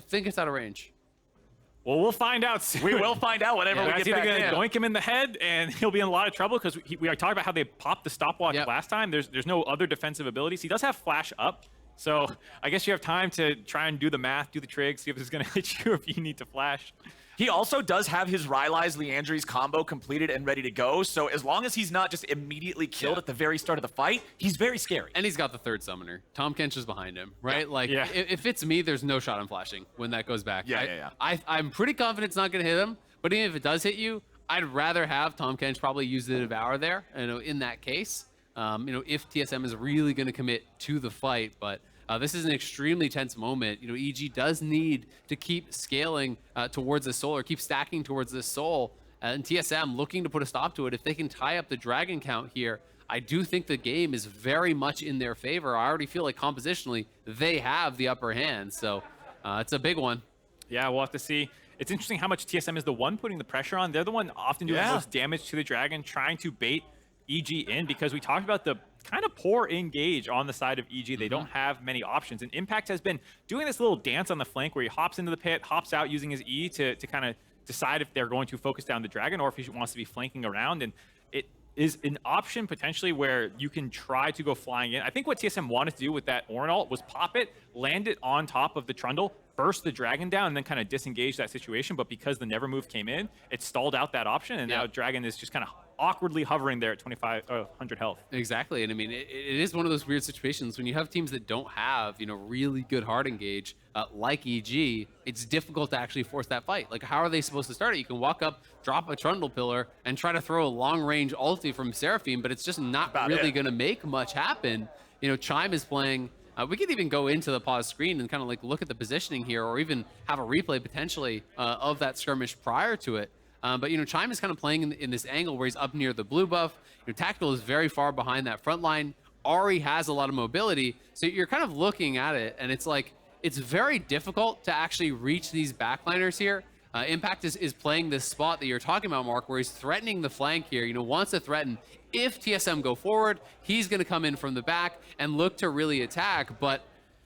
Well, we'll find out soon. We will find out whenever we get either back going to in. doink him in the head, and he'll be in a lot of trouble, because we talked about how they popped the stopwatch last time. There's no other defensive abilities. He does have flash up, so I guess you have time to try and do the math, do the trig, see if it's going to hit you if you need to flash. He also does have his Rylai's Leandries combo completed and ready to go, so as long as he's not just immediately killed at the very start of the fight, he's very scary. And he's got the 3rd summoner. Tahm Kench is behind him, right? Like, Yeah. if it's me, there's no shot I'm flashing when that goes back. Yeah. I'm pretty confident it's not going to hit him, but even if it does hit you, I'd rather have Tahm Kench probably use the Devour there, you know, in that case. You know, if TSM is really going to commit to the fight, but this is an extremely tense moment. You know, EG does need to keep scaling towards the soul, or keep stacking towards this soul. And TSM looking to put a stop to it. If they can tie up the dragon count here, I do think the game is very much in their favor. I already feel like compositionally, they have the upper hand. So it's a big one. Yeah, we'll have to see. It's interesting how much TSM is the one putting the pressure on. They're the one often doing the most damage to the dragon, trying to bait EG in, because we talked about the kind of poor engage on the side of EG. They don't have many options, and Impact has been doing this little dance on the flank where he hops into the pit, hops out using his E to kind of decide if they're going to focus down the dragon or if he wants to be flanking around. And it is an option potentially where you can try to go flying in. I think what TSM wanted to do with that Ornn ult was pop it, land it on top of the Trundle, burst the dragon down, and then kind of disengage that situation. But because the never move came in, it stalled out that option, and now dragon is just kind of awkwardly hovering there at 2,500 health. Exactly, and I mean, it is one of those weird situations when you have teams that don't have, you know, really good hard engage, like EG, it's difficult to actually force that fight. Like, how are they supposed to start it? You can walk up, drop a Trundle pillar, and try to throw a long-range ulti from Seraphine, but it's just not really going to make much happen. You know, Chime is playing We could even go into the pause screen and kind of like look at the positioning here, or even have a replay potentially of that skirmish prior to it. But, you know, Chime is kind of playing in this angle where he's up near the blue buff. You know, Tactical is very far behind that front line. Ahri has a lot of mobility. So you're kind of looking at it, and it's like, it's very difficult to actually reach these backliners here. Impact is playing this spot that you're talking about, Mark, where he's threatening the flank here. You know, wants to threaten. If TSM go forward, he's going to come in from the back and look to really attack. But,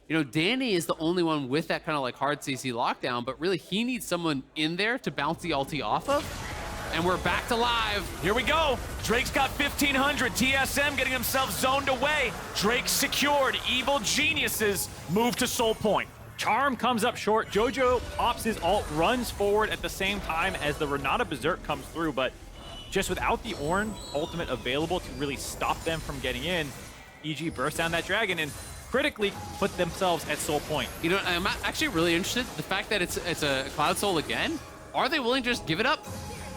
you know, Danny is the only one with that kind of like hard CC lockdown, but really he needs someone in there to bounce the ulti off of. And we're back to live. Here we go. Drake's got 1,500. TSM getting himself zoned away. Drake secured. Evil geniuses move to Soul Point. Charm comes up short. Jojo pops his ult, runs forward at the same time as the Renata Berserk comes through, but just without the Ornn ultimate available to really stop them from getting in, EG burst down that dragon and critically put themselves at Soul Point. You know, I'm actually really interested. The fact that it's a Cloud Soul again, are they willing to just give it up?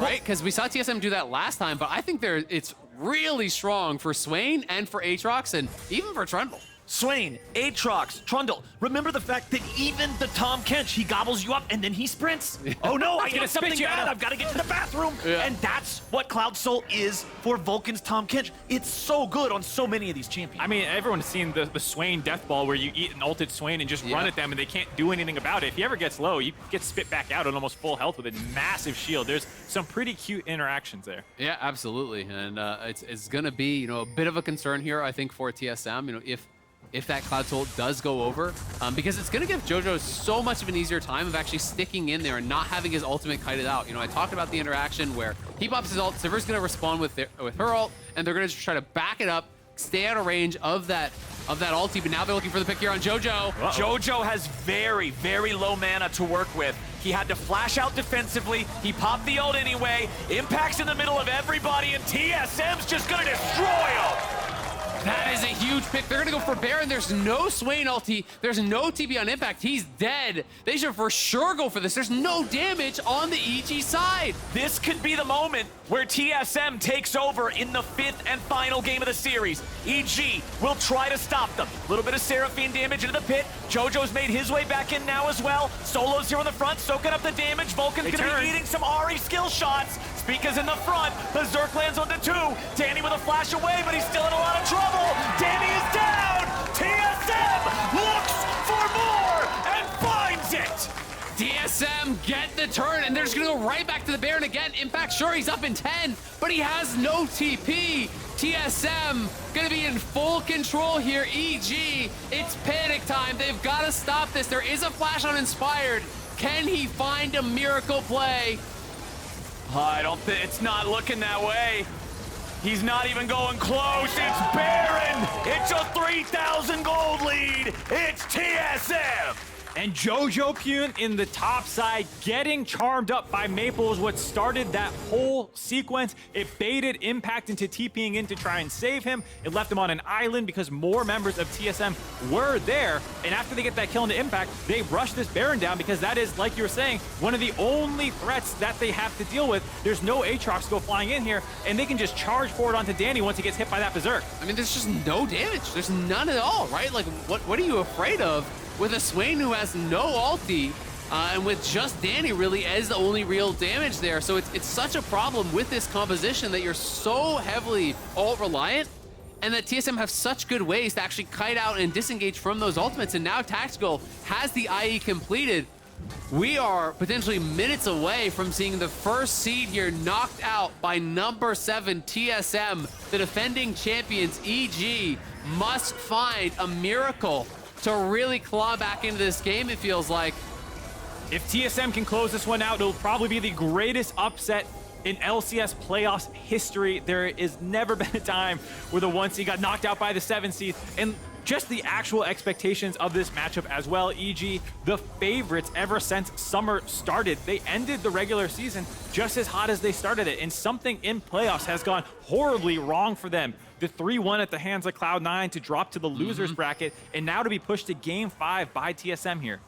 Right? Because we saw TSM do that last time, but I think it's really strong for Swain and for Aatrox and even for Trundle. Swain, Aatrox, Trundle. Remember the fact that even the Tahm Kench, he gobbles you up and then he sprints. Oh no, I got something bad. I've got to get to the bathroom. Yeah. And that's what Cloud Soul is for Vulcan's Tahm Kench. It's so good on so many of these champions. I mean, everyone's seen the Swain death ball where you eat an ulted Swain and just run at them and they can't do anything about it. If he ever gets low, you get spit back out on almost full health with a massive shield. There's some pretty cute interactions there. Yeah, absolutely. And it's going to be, you know, a bit of a concern here, I think, for TSM. You know, if that Cloud Soul does go over, because it's going to give Jojo so much of an easier time of actually sticking in there and not having his ultimate kited out. You know, I talked about the interaction where he pops his ult, Sivir's going to respond with her ult, and they're going to try to back it up, stay out of range of that ulti, but now they're looking for the pick here on Jojo. Jojo has very, very low mana to work with. He had to flash out defensively. He popped the ult anyway. Impact's in the middle of everybody, and TSM's just going to destroy him. That is a huge pick. They're going to go for Baron. There's no Swain ulti. There's no TP on Impact. He's dead. They should for sure go for this. There's no damage on the EG side. This could be the moment where TSM takes over in the 5th and final game of the series. EG will try to stop them. A little bit of Seraphine damage into the pit. Jojo's made his way back in now as well. Solo's here on the front, soaking up the damage. Vulcan's going to be eating some Ahri skill shots. Spica's in the front. Berserk lands on the 2. Danny with a flash away, but he's still in a lot of trouble. Danny is down. TSM looks for more and finds it. TSM get the turn, and they're just going to go right back to the Baron again. Impact, sure, he's up in 10, but he has no TP. TSM going to be in full control here. EG, it's panic time. They've got to stop this. There is a flash on Inspired. Can he find a miracle play? I don't think it's not looking that way. He's not even going close. It's Baron. It's a 3,000 gold lead. It's TSM. And jojopyun in the top side getting charmed up by Maple is what started that whole sequence. It baited Impact into TPing in to try and save him. It left him on an island because more members of TSM were there. And after they get that kill into Impact, they rush this Baron down because that is, like you were saying, one of the only threats that they have to deal with. There's no Aatrox go flying in here, and they can just charge forward onto Danny once he gets hit by that Berserk. I mean, there's just no damage. There's none at all, right? Like, what are you afraid of? With a Swain who has no ulti, and with just Danny really as the only real damage there. So it's such a problem with this composition that you're so heavily ult reliant, and that TSM have such good ways to actually kite out and disengage from those ultimates. And now Tactical has the IE completed. We are potentially minutes away from seeing the first seed here knocked out by number 7 TSM. The defending champions, EG, must find a miracle to really claw back into this game, it feels like. If TSM can close this one out, it'll probably be the greatest upset in LCS playoffs history. There has never been a time where the 1 seed got knocked out by the 7 seed. And just the actual expectations of this matchup as well. EG, the favorites ever since summer started. They ended the regular season just as hot as they started it, and something in playoffs has gone horribly wrong for them. The 3-1 at the hands of Cloud9 to drop to the losers bracket, and now to be pushed to Game 5 by TSM here.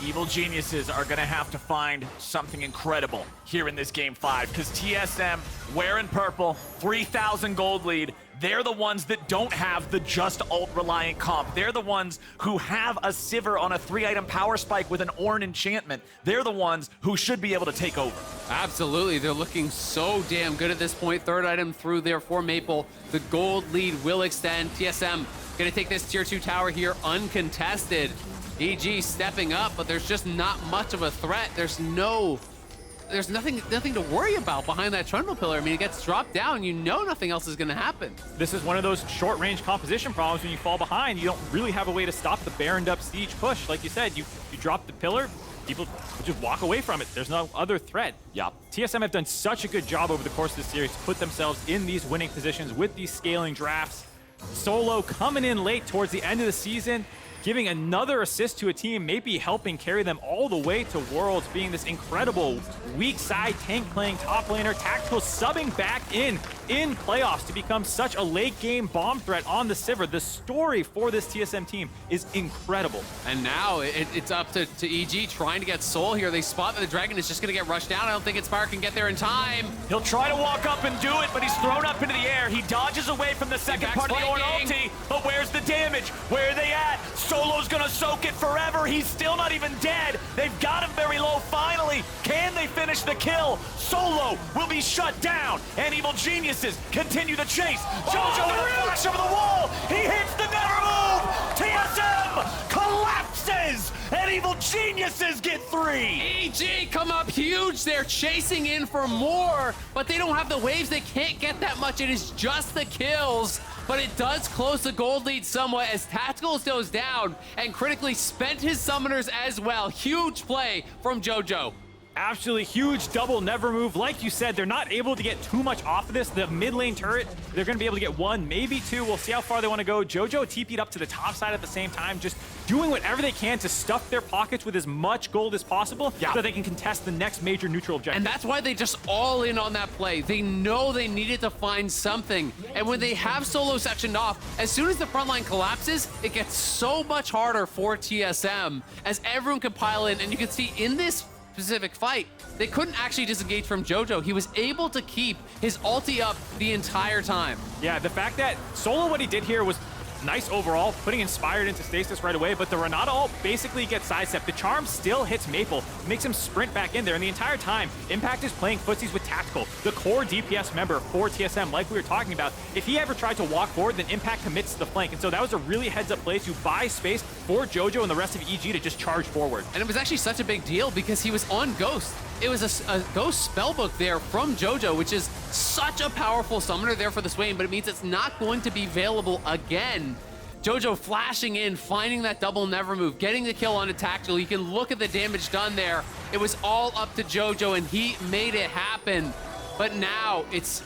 Evil Geniuses are gonna have to find something incredible here in this game 5, because TSM, wearing purple, 3,000 gold lead, they're the ones that don't have the just ult-reliant comp. They're the ones who have a Sivir on a 3-item power spike with an Ornn enchantment. They're the ones who should be able to take over. Absolutely, they're looking so damn good at this point. Third item through there for Maple. The gold lead will extend. TSM gonna take this tier 2 tower here uncontested. EG stepping up, but there's just not much of a threat. There's nothing to worry about behind that Trundle pillar. I mean, it gets dropped down, you know nothing else is gonna happen. This is one of those short-range composition problems. When you fall behind, you don't really have a way to stop the Baroned up siege push. Like you said, you drop the pillar, people just walk away from it. There's no other threat. Yep. TSM have done such a good job over the course of this series to put themselves in these winning positions with these scaling drafts. Solo coming in late towards the end of the season, giving another assist to a team, maybe helping carry them all the way to Worlds, being this incredible weak side tank playing top laner. Tactical subbing back in playoffs to become such a late game bomb threat on the Sivir. The story for this TSM team is incredible. And now it's up to EG trying to get Soul here. They spot that the Dragon is just gonna get rushed down. I don't think Inspire can get there in time. He'll try to walk up and do it, but he's thrown up into the air. He dodges away from the second part of the Ornn ulti, but where's the damage? Where are they at? Solo's gonna soak it forever. He's still not even dead. They've got him very low finally. Can they finish the kill? Solo will be shut down, and Evil Geniuses continue the chase. Jojo with a flash over the wall. He hits the never move. TSM collapses, and Evil Geniuses get 3. EG come up huge. They're chasing in for more, but they don't have the waves. They can't get that much. It is just the kills. But it does close the gold lead somewhat as Tactical goes down and critically spent his summoners as well. Huge play from Jojo. Absolutely huge double never move. Like you said, they're not able to get too much off of this. The mid lane turret, they're going to be able to get 1, maybe 2. We'll see how far they want to go. Jojo TP'd up to the top side at the same time, just doing whatever they can to stuff their pockets with as much gold as possible so that they can contest the next major neutral objective. And that's why they just all in on that play. They know they needed to find something. And when they have Solo sectioned off, as soon as the front line collapses, it gets so much harder for TSM as everyone can pile in. And you can see in this specific fight, they couldn't actually disengage from Jojo. He was able to keep his ulti up the entire time. Yeah, the fact that Solo, what he did here was nice overall, putting Inspired into stasis right away, but the Renata ult basically gets sidestepped. The charm still hits Maple, makes him sprint back in there, and the entire time, Impact is playing footsies with Tactical, the core DPS member for TSM, like we were talking about. If he ever tried to walk forward, then Impact commits to the flank, and so that was a really heads-up play to buy space for Jojo and the rest of EG to just charge forward. And it was actually such a big deal because he was on Ghost. It was a Ghost spellbook there from Jojo, which is such a powerful summoner there for the Swain, but it means it's not going to be available again. Jojo flashing in, finding that double never move, getting the kill on a Tactical. You can look at the damage done there. It was all up to Jojo, and he made it happen. But now it's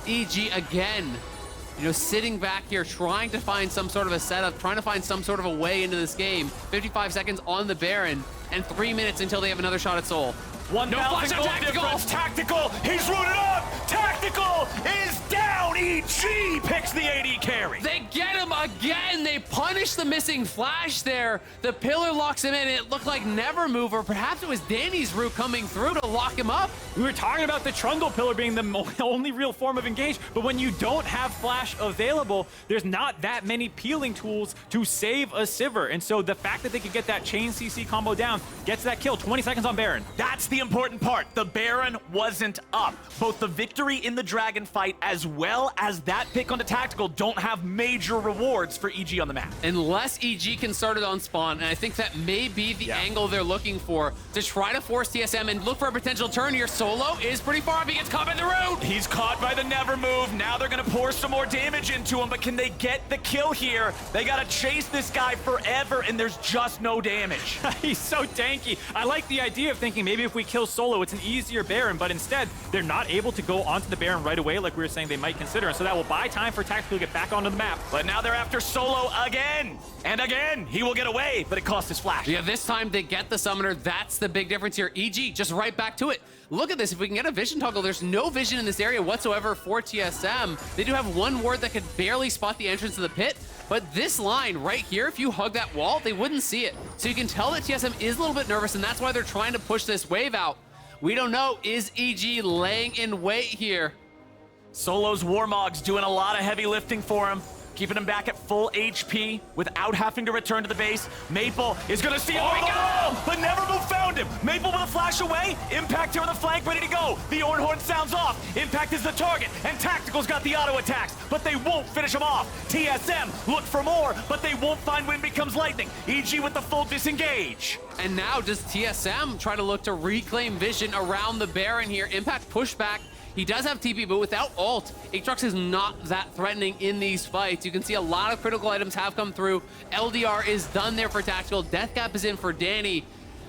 EG again, you know, sitting back here, trying to find some sort of a setup, trying to find some sort of a way into this game. 55 seconds on the Baron, and 3 minutes until they have another shot at Soul. 1,000 gold difference. Tactical, he's rooted up. Tactical is down. EG picks the AD carry. They get him again. They punish the missing flash there. The pillar locks him in. It looked like never move, or perhaps it was Danny's route coming through to lock him up. We were talking about the Trundle pillar being the only real form of engage, but when you don't have flash available, there's not that many peeling tools to save a Sivir. And so the fact that they could get that chain CC combo down gets that kill. 20 seconds on Baron. That's the important part. The Baron wasn't up. Both the victory in the Dragon fight as well as that pick on the Tactical don't have major rewards for EG on the map. Unless EG can start it on spawn, and I think that may be the angle they're looking for to try to force TSM and look for a potential turn here. Solo is pretty far up. He gets caught by the root. He's caught by the never move. Now they're going to pour some more damage into him, but can they get the kill here? They got to chase this guy forever, and there's just no damage. He's so tanky. I like the idea of thinking maybe if we kill Solo, it's an easier Baron, but instead, they're not able to go onto the Baron right away like we were saying they might consider. consider, and so that will buy time for Tactical to get back onto the map. But now they're after Solo again. And again, he will get away, but it cost his flash. Yeah, this time they get the summoner. That's the big difference here. EG just right back to it. Look at this. If we can get a vision toggle, there's no vision in this area whatsoever for TSM. They do have one ward that could barely spot the entrance of the pit, but this line right here, if you hug that wall, they wouldn't see it. So you can tell that TSM is a little bit nervous, and that's why they're trying to push this wave out. We don't know. Is EG laying in wait here? Solo's Warmog's doing a lot of heavy lifting for him, keeping him back at full HP without having to return to the base. Maple is gonna steal but Nevermove found him. Maple with a flash away. Impact here on the flank, ready to go. The Ornn horn sounds off. Impact is the target, and Tactical's got the auto attacks, but they won't finish him off. TSM look for more, but they won't find Wind Becomes Lightning. EG with the full disengage. And now does TSM try to look to reclaim vision around the Baron here? Impact pushback. He does have TP, but without ult, Aatrox is not that threatening in these fights. You can see a lot of critical items have come through. LDR is done there for Tactical. Death Cap is in for Danny.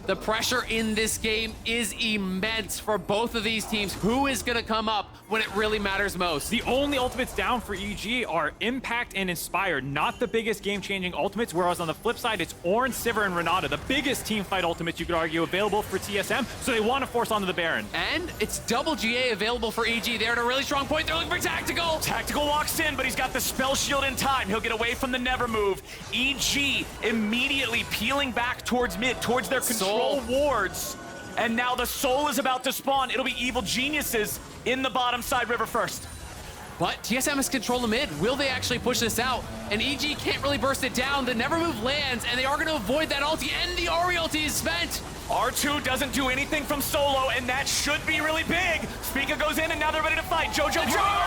The pressure in this game is immense for both of these teams. Who is going to come up when it really matters most? The only ultimates down for EG are Impact and Inspire, not the biggest game-changing ultimates, whereas on the flip side, it's Ornn, Sivir, and Renata, the biggest team fight ultimates you could argue available for TSM, so they want to force onto the Baron. And it's double GA available for EG. They're at a really strong point. They're looking for Tactical. Tactical walks in, but he's got the spell shield in time. He'll get away from the Nevermove. EG immediately peeling back towards mid, towards their control wards. And now the Soul is about to spawn. It'll be Evil Geniuses in the bottom side river first. But TSM has control of mid. Will they actually push this out? And EG can't really burst it down. The Nevermove lands, and they are going to avoid that ulti, and the Ahri ulti is spent. R2 doesn't do anything from Solo, and that should be really big. Spica goes in, and now they're ready to fight. Jojo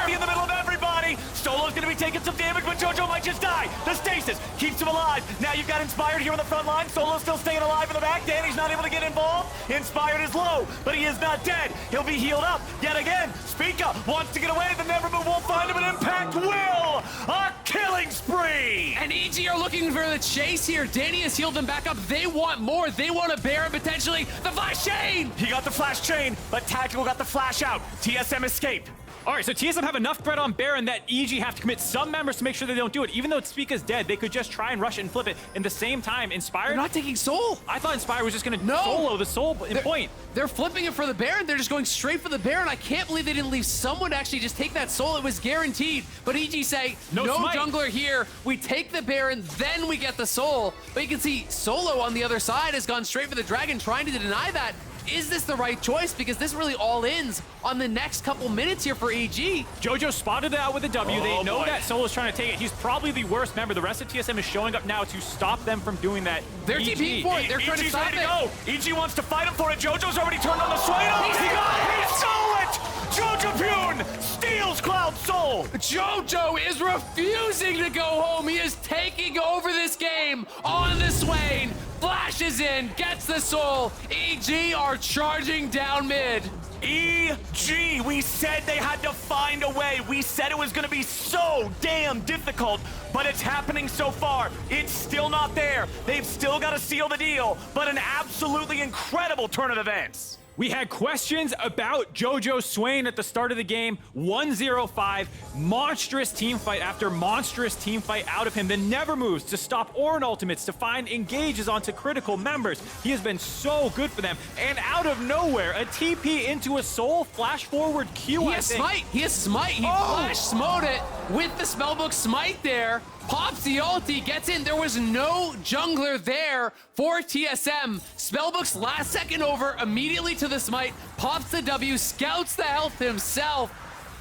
in the middle of everybody. Solo's going to be taking some damage, but Jojo might just die. The stasis keeps him alive. Now you've got Inspired here on the front line. Solo's still staying alive in the back. Danny's not able to get involved. Inspired is low, but he is not dead. He'll be healed up yet again. Spica wants to get away. The Nevermove won't find him, and Impact will. A killing spree. And EG are looking for the chase here. Danny has healed them back up. They want more. They want a Baron potentially. The flash chain! He got the flash chain, but Tactical got the flash out. TSM escaped. All right, so TSM have enough threat on Baron that EG have to commit some members to make sure they don't do it. Even though Spica's dead, they could just try and rush it and flip it. In the same time, Inspired... They're not taking Soul. I thought Inspired was just going to solo the Soul point. They're flipping it for the Baron. They're just going straight for the Baron. I can't believe they didn't leave someone to actually just take that Soul. It was guaranteed. But EG say, no jungler here. We take the Baron, then we get the Soul. But you can see Solo on the other side has gone straight for the Dragon, trying to deny that. Is this the right choice? Because this really all ends on the next couple minutes here for EG. Jojo spotted it out with a W. They know that Solo's trying to take it. He's probably the worst member. The rest of TSM is showing up now to stop them from doing that. They're TPing for it. They're trying to stop it. EG wants to fight him for it. Jojo's already turned on the Swain. He stole it! jojopyun steals Cloud Soul. Jojo is refusing to go home. He is taking over this game on the Swain. Flashes in, gets the Soul. EG are charging down mid. EG, we said they had to find a way. We said it was going to be so damn difficult, but it's happening so far. It's still not there. They've still got to seal the deal, but an absolutely incredible turn of events. We had questions about Jojo Swain at the start of the game. 1-0-5, monstrous team fight after monstrous team fight out of him. The Nevermoves to stop Ornn ultimates, to find engages onto critical members. He has been so good for them. And out of nowhere, a TP into a Soul flash forward Q, He has Smite. He has Smite. He flash smote it with the spellbook Smite there. Pops the ulti, gets in. There was no jungler there for TSM. Spellbook's last second over, immediately to the Smite. Pops the W, scouts the health himself.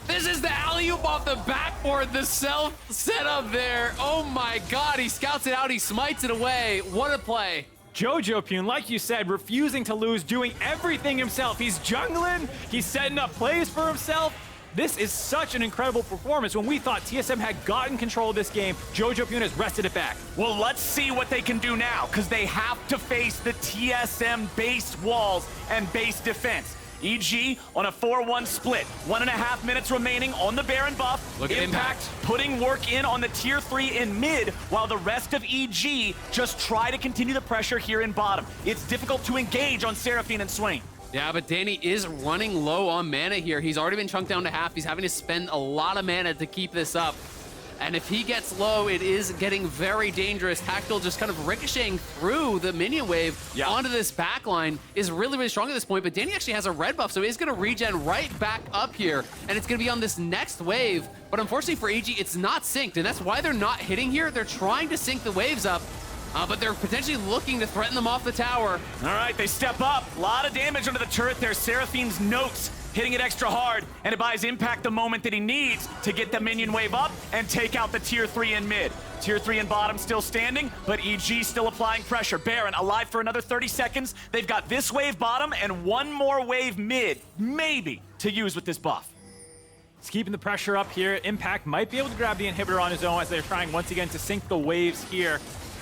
This is the alley-oop off the backboard, the self setup there. Oh my God, he scouts it out, he smites it away. What a play. jojopyun, like you said, refusing to lose, doing everything himself. He's jungling, he's setting up plays for himself. This is such an incredible performance. When we thought TSM had gotten control of this game, jojopyun has wrested it back. Well, let's see what they can do now, because they have to face the TSM base walls and base defense. EG on a 4-1 split. 1.5 minutes remaining on the Baron buff. Look at Impact putting work in on the tier 3 in mid, while the rest of EG just try to continue the pressure here in bottom. It's difficult to engage on Seraphine and Swain. Yeah, but Danny is running low on mana here. He's already been chunked down to half. He's having to spend a lot of mana to keep this up. And if he gets low, it is getting very dangerous. Tactical just kind of ricocheting through the minion wave onto this backline is really, really strong at this point. But Danny actually has a red buff, so he's going to regen right back up here. And it's going to be on this next wave. But unfortunately for EG, it's not synced. And that's why they're not hitting here. They're trying to sync the waves up. But they're potentially looking to threaten them off the tower. All right, they step up. A lot of damage under the turret there. Seraphine's notes hitting it extra hard, and it buys Impact the moment that he needs to get the minion wave up and take out the tier 3 in mid. Tier 3 in bottom still standing, but EG still applying pressure. Baron alive for another 30 seconds. They've got this wave bottom and one more wave mid, maybe, to use with this buff. He's keeping the pressure up here. Impact might be able to grab the inhibitor on his own as they're trying once again to sync the waves here.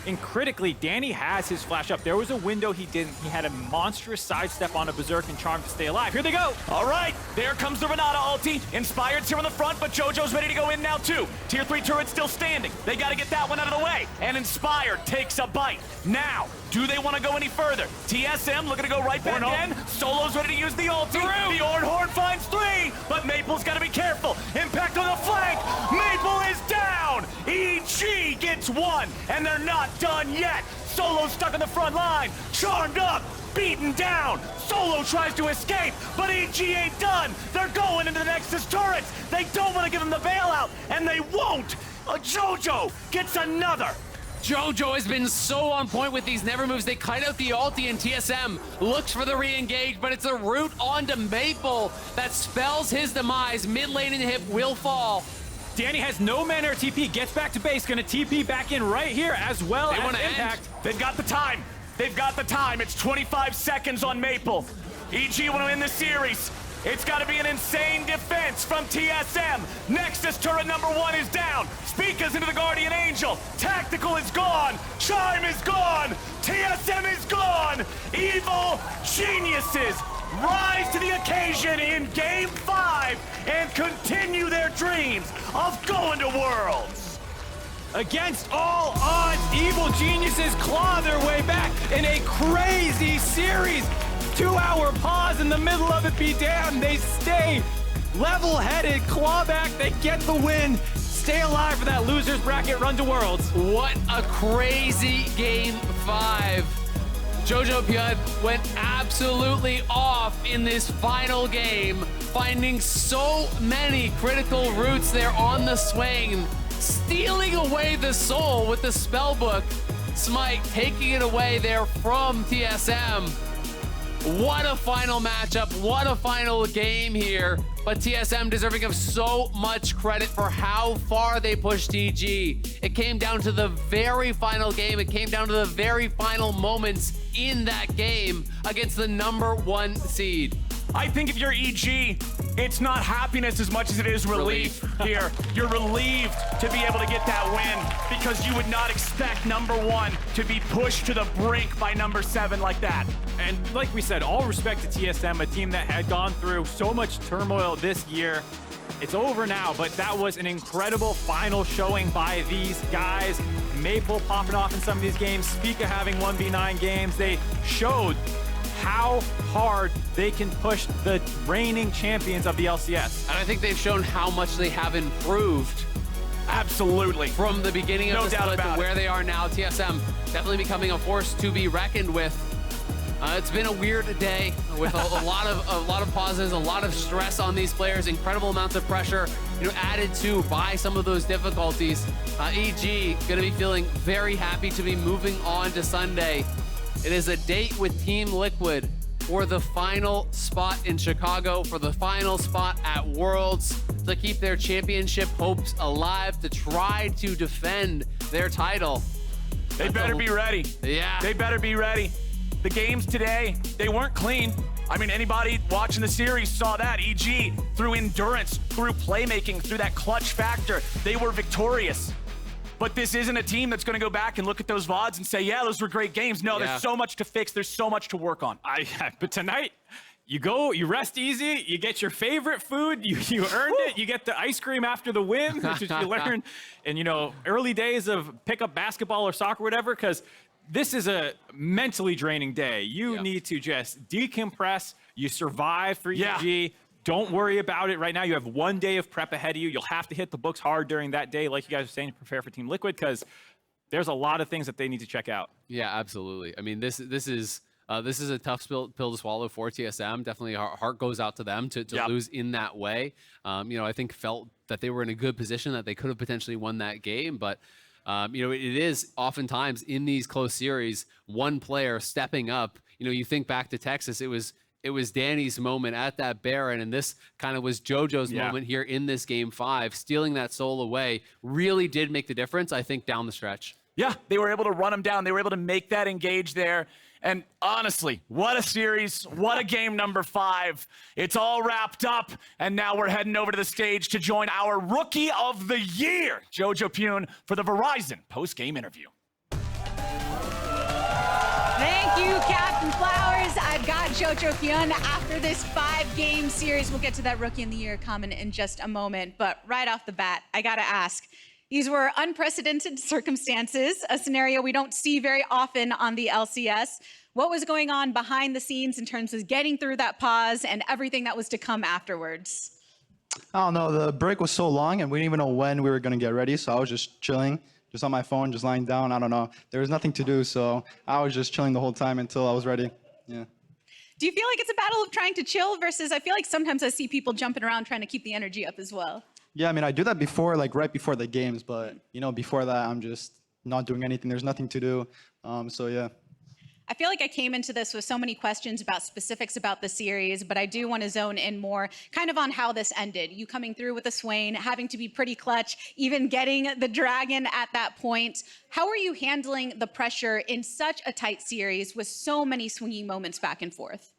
And critically, Danny has his flash up. There was a window he didn't. He had a monstrous sidestep on a Berserk and Charm to stay alive. Here they go. All right, there comes the Renata ulti. Inspired's here on the front, but JoJo's ready to go in now too. Tier 3 turret still standing. They got to get that one out of the way. And Inspired takes a bite. Now, do they want to go any further? TSM looking to go right back in. Solo's ready to use the ulti. The Ornn Horn finds 3, but Maple's got to be careful. Impact on the flank. Maple is down. EG gets 1, and they're not done yet. Solo's stuck on the front line. Charmed up. Beaten down. Solo tries to escape, but EG ain't done. They're going into the Nexus turrets. They don't want to give him the bailout, and they won't. JoJo gets another. JoJo has been so on point with these never moves. They kite out the ulti and TSM looks for the re-engage, but it's a root onto Maple that spells his demise. Mid lane in the hip will fall. Danny has no mana or TP, gets back to base, gonna TP back in right here as well as Impact. They've got the time. They've got the time. It's 25 seconds on Maple. EG want to win the series. It's got to be an insane defense from TSM. Nexus turret number 1 is down. Spica's into the Guardian Angel. Tactical is gone. Chime is gone. TSM is gone. Evil geniuses rise to the occasion in Game 5 and continue their dreams of going to Worlds. Against all odds, Evil Geniuses claw their way back in a crazy series. 2-hour pause in the middle of it be damned. They stay level-headed, claw back, they get the win. Stay alive for that loser's bracket run to Worlds. What a crazy Game 5. jojopyun went absolutely off in this final game, finding so many critical roots there on the Swain, stealing away the soul with the spellbook. Smite taking it away there from TSM. What a final matchup, what a final game here. But TSM deserving of so much credit for how far they pushed EG. It came down to the very final game. It came down to the very final moments in that game against the #1 seed. I think if you're EG, it's not happiness as much as it is relief here. You're relieved to be able to get that win because you would not expect #1 to be pushed to the brink by #7 like that. And like we said, all respect to TSM, a team that had gone through so much turmoil this year. It's over now, but that was an incredible final showing by these guys. Maple popping off in some of these games, Spica having 1v9 games. They showed how hard they can push the reigning champions of the LCS. And I think they've shown how much they have improved. Absolutely. From the beginning of the split to where they are now, TSM definitely becoming a force to be reckoned with. It's been a weird day with a lot of pauses, a lot of stress on these players, incredible amounts of pressure, added to by some of those difficulties. EG gonna be feeling very happy to be moving on to Sunday. It is a date with Team Liquid for the final spot in Chicago, for the final spot at Worlds, to keep their championship hopes alive, to try to defend their title. They better be ready. Yeah. They better be ready. The games today, they weren't clean. I mean, anybody watching the series saw that. EG, through endurance, through playmaking, through that clutch factor, they were victorious. But this isn't a team that's going to go back and look at those VODs and say, yeah, those were great games. No, there's so much to fix. There's so much to work on. But tonight, you go, you rest easy, you get your favorite food, you earned it, you get the ice cream after the win, which is you learn in, early days of pick up basketball or soccer or whatever, because this is a mentally draining day. You Yeah. need to just decompress. You survive for Yeah. EG. Don't worry about it right now. You have 1 day of prep ahead of you. You'll have to hit the books hard during that day, like you guys were saying, to prepare for Team Liquid, because there's a lot of things that they need to check out. Yeah, absolutely. I mean, this is a tough pill to swallow for TSM. Definitely, our heart goes out to them to Yep. lose in that way. I think felt that they were in a good position, that they could have potentially won that game, but it is oftentimes in these close series, one player stepping up. You think back to Texas, it was Danny's moment at that Baron, and this kind of was JoJo's moment here in this game 5. Stealing that soul away really did make the difference, I think, down the stretch. Yeah, they were able to run him down. They were able to make that engage there. And honestly, what a series. What a game number 5. It's all wrapped up. And now we're heading over to the stage to join our Rookie of the Year, jojopyun, for the Verizon post-game interview. Thank you, Captain Flowers. I've got jojopyun after this 5-game series. We'll get to that Rookie of the Year comment in just a moment. But right off the bat, I got to ask, these were unprecedented circumstances, a scenario we don't see very often on the LCS. What was going on behind the scenes in terms of getting through that pause and everything that was to come afterwards? I don't know. The break was so long, and we didn't even know when we were going to get ready. So I was just chilling, just on my phone, just lying down. I don't know. There was nothing to do, so I was just chilling the whole time until I was ready. Yeah. Do you feel like it's a battle of trying to chill versus I feel like sometimes I see people jumping around trying to keep the energy up as well? Yeah, I mean, I do that before, like right before the games, but before that, I'm just not doing anything. There's nothing to do. So yeah. I feel like I came into this with so many questions about specifics about the series, but I do want to zone in more kind of on how this ended. You coming through with a Swain, having to be pretty clutch, even getting the dragon at that point. How are you handling the pressure in such a tight series with so many swinging moments back and forth?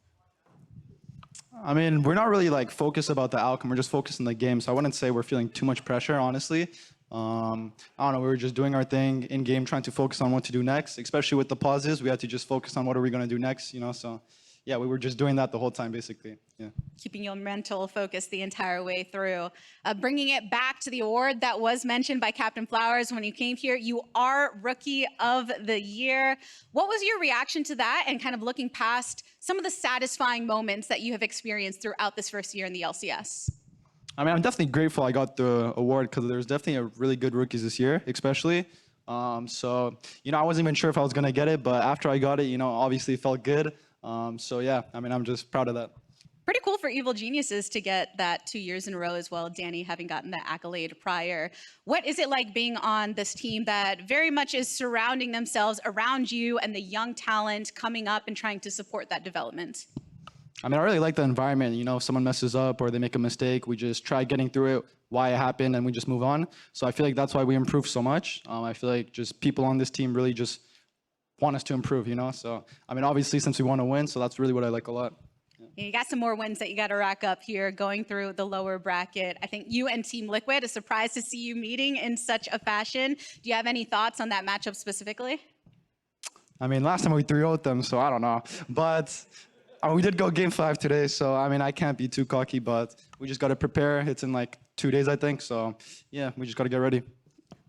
I mean, we're not really like focused about the outcome. We're just focused on the game. So I wouldn't say we're feeling too much pressure, honestly. I don't know. We were just doing our thing in game, trying to focus on what to do next. Especially with the pauses, we had to just focus on what are we going to do next. So yeah, we were just doing that the whole time, basically. Yeah. Keeping your mental focus the entire way through. Bringing it back to the award that was mentioned by Captain Flowers when you came here. You are Rookie of the Year. What was your reaction to that, and kind of looking past some of the satisfying moments that you have experienced throughout this first year in the LCS? I mean, I'm definitely grateful I got the award because there's definitely a really good rookies this year, especially. So, I wasn't even sure if I was going to get it, but after I got it, obviously it felt good. So yeah, I mean, I'm just proud of that. Pretty cool for Evil Geniuses to get that 2 years in a row as well, Danny having gotten the accolade prior. What is it like being on this team that very much is surrounding themselves around you and the young talent coming up and trying to support that development? I mean, I really like the environment. If someone messes up or they make a mistake, we just try getting through it, why it happened, and we just move on. So I feel like that's why we improve so much. I feel like just people on this team really just want us to improve, So, I mean, obviously, since we want to win, so that's really what I like a lot. Yeah, you got some more wins that you got to rack up here going through the lower bracket. I think you and Team Liquid, a surprise to see you meeting in such a fashion. Do you have any thoughts on that matchup specifically? I mean, last time we 3-0'd them, so I don't know. But we did go game 5 today, so I mean, I can't be too cocky, but we just got to prepare. It's in like 2 days, I think. So yeah, we just got to get ready.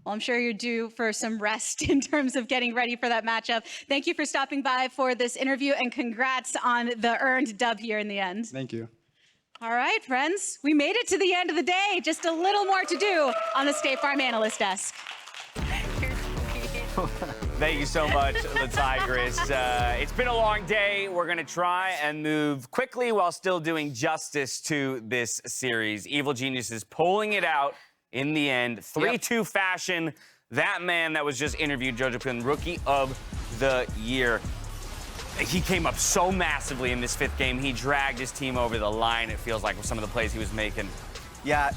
Well, I'm sure you're due for some rest in terms of getting ready for that matchup. Thank you for stopping by for this interview, and congrats on the earned dub here in the end. Thank you. All right, friends, we made it to the end of the day. Just a little more to do on the State Farm Analyst Desk. Thank you so much, the Tigress. It's been a long day. We're going to try and move quickly while still doing justice to this series. Evil Geniuses pulling it out in the end. 3-2 fashion. That man that was just interviewed, jojopyun, Rookie of the Year. He came up so massively in this 5th game. He dragged his team over the line, it feels like, with some of the plays he was making. Yeah,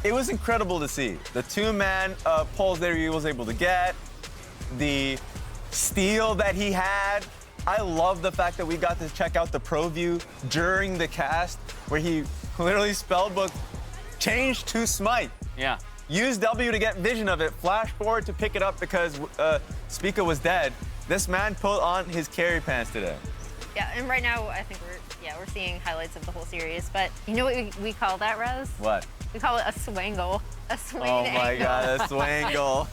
it was incredible to see. The 2-man pulls that he was able to get, the steal that he had. I love the fact that we got to check out the pro view during the cast, where he literally spellbook changed to smite. Yeah. Use W to get vision of it, flash forward to pick it up because Spica was dead. This man put on his carry pants today. Yeah, and right now I think we're seeing highlights of the whole series. But you know what we call that, Rose? What? We call it a swangle. a Swain Oh my angle. God, a Swain goal.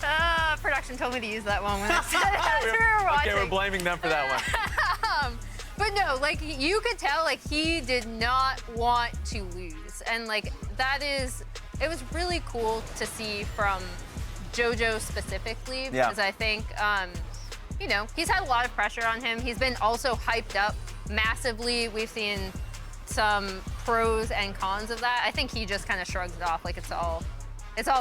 Production told me to use that one when I said it as we were watching. Okay, we're blaming them for that one. But no, like you could tell, like he did not want to lose, and like it was really cool to see from JoJo specifically because I think, you know, he's had a lot of pressure on him. He's been also hyped up massively. We've seen some pros and cons of that. I think he just kind of shrugs it off like it's all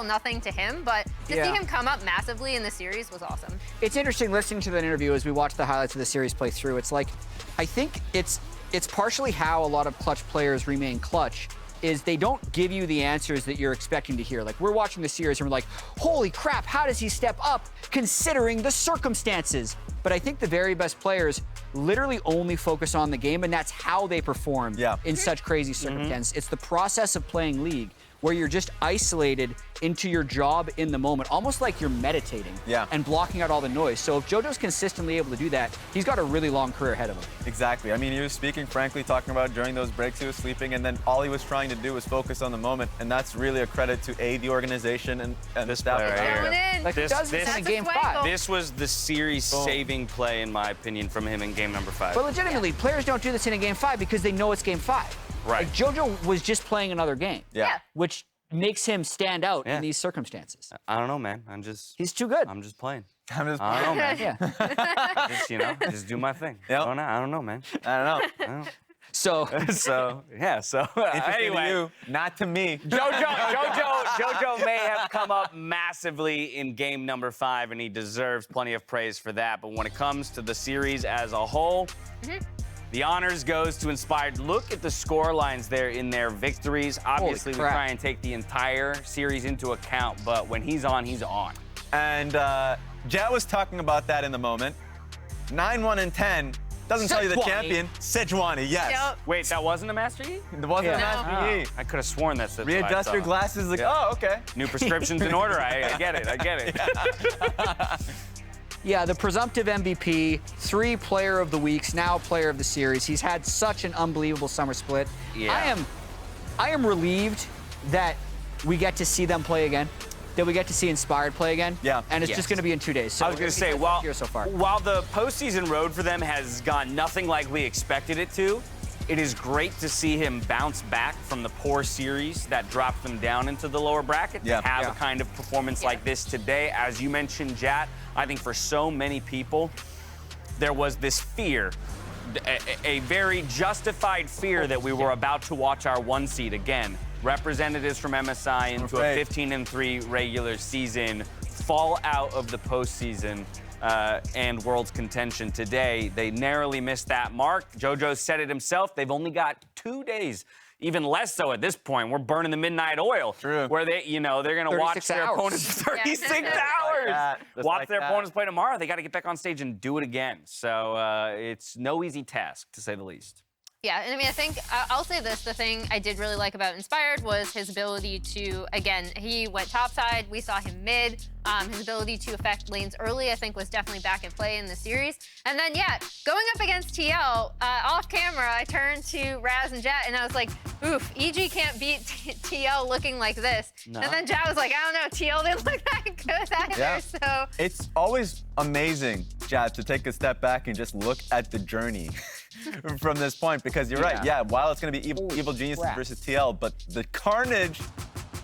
nothing to him, but to see him come up massively in the series was awesome. It's interesting listening to that interview as we watch the highlights of the series play through. It's like, I think it's partially how a lot of clutch players remain clutch is they don't give you the answers that you're expecting to hear. Like, we're watching the series and we're like, holy crap, how does he step up considering the circumstances? But I think the very best players literally only focus on the game, and that's how they perform in such crazy circumstances. It's the process of playing League where you're just isolated into your job in the moment, almost like you're meditating and blocking out all the noise. So if JoJo's consistently able to do that, he's got a really long career ahead of him. Exactly. I mean, he was speaking frankly, talking about during those breaks he was sleeping, and then all he was trying to do was focus on the moment, and that's really a credit to the organization and the staff. Going in. Like, he does this in game 5. This was the series-saving play, in my opinion, from him in game number 5. But legitimately, players don't do this in a game 5 because they know it's game 5. Right. Like, JoJo was just playing another game. Yeah. Which makes him stand out in these circumstances. I don't know, man. He's too good. I'm just playing. I'm just I don't know, man. Yeah. Just, you know, just do my thing. Yep. I don't know, man. I don't know. So So Interesting anyway. to you, not to me. JoJo may have come up massively in game number 5, and he deserves plenty of praise for that. But when it comes to the series as a whole, the honors goes to Inspired. Look at the score lines there in their victories. Obviously, we try and take the entire series into account, but when he's on, he's on. And Zhao was talking about that in the moment. 9-1 and 10 doesn't tell you the Sejuani. champion. Sejuani, yes. Yep. Wait, that wasn't a Master Yi? It wasn't a No. Master Yi. I could have sworn that's what I Readjust your thought. glasses. Like, oh, okay. New prescriptions in order. I get it. I get it. yeah, the presumptive MVP, 3 Player of the Weeks, now Player of the Series. He's had such an unbelievable summer split. Yeah. I am relieved that we get to see them play again, that we get to see Inspired play again. Yeah. And it's just going to be in 2 days. So I was going to say, while so far. the postseason road for them has gone nothing like we expected it to, it is great to see him bounce back from the poor series that dropped them down into the lower bracket to have a kind of performance like this today. As you mentioned, Jat, I think for so many people, there was this fear, a very justified fear that we were about to watch our 1 seed again. Representatives from MSI into a 15-3 regular season fall out of the postseason and World's contention today. They narrowly missed that mark. JoJo said it himself. They've only got 2 days, even less so at this point. We're burning the midnight oil. True. Where they, you know, they're going to watch their opponents for 36 hours. Watch their opponents play tomorrow. They got to get back on stage and do it again. So it's no easy task, to say the least. Yeah, and I mean, I think, I'll say this, the thing I did really like about Inspired was his ability to, again, he went topside, we saw him mid, his ability to affect lanes early, I think, was definitely back in play in the series. And then, yeah, going up against TL, off camera, I turned to Raz and Jat, and I was like, oof, EG can't beat TL looking like this. No. And then Jat was like, I don't know, TL didn't look that good either, Yeah. so. It's always amazing, Chad, to take a step back and just look at the journey from this point, because you're right. Yeah, while it's going to be Evil Geniuses versus TL, but the carnage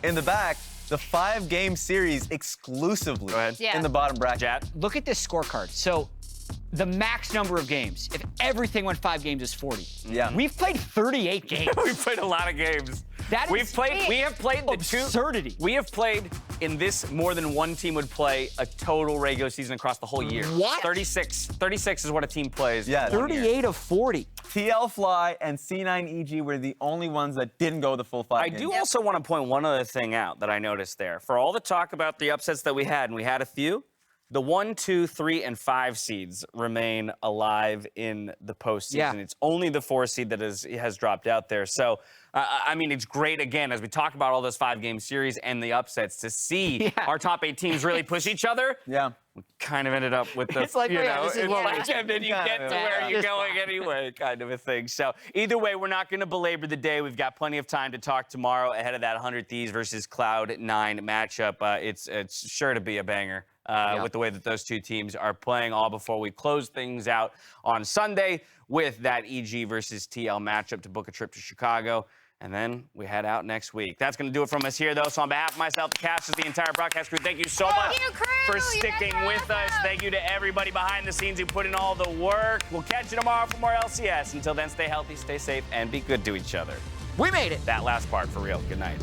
in the back, the 5-game series exclusively in the bottom bracket. Jat? Look at this scorecard. So the max number of games, if everything went 5 games, is 40. Yeah. We've played 38 games. We've played a lot of games. That We is have played the absurdity. We have played in this more than one team would play a total regular season across the whole year. What? 36 is what a team plays. Yeah. 38 of 40. TL Fly and C9EG were the only ones that didn't go the full 5 I games. do also want to point one other thing out that I noticed there. For all the talk about the upsets that we had, and we had a few, the 1, 2, 3, and 5 seeds remain alive in the postseason. Yeah. It's only the 4 seed that has dropped out there. So, I mean, it's great, again, as we talk about all those 5-game series and the upsets, to see our top 8 teams really push each other. Yeah. we kind of ended up with the, It's like, you yeah, know, this is it's what like, we- and then you get to where you're going anyway, kind of a thing. So either way, we're not going to belabor the day. We've got plenty of time to talk tomorrow ahead of that 100 Thieves versus Cloud9 matchup. It's sure to be a banger. With the way that those two teams are playing, all before we close things out on Sunday with that EG versus TL matchup to book a trip to Chicago. And then we head out next week. That's going to do it from us here, though. So on behalf of myself, the casters, the entire broadcast crew, thank you so much for sticking with us. Thank you to everybody behind the scenes who put in all the work. We'll catch you tomorrow for more LCS. Until then, stay healthy, stay safe, and be good to each other. We made it. That last part, for real. Good night.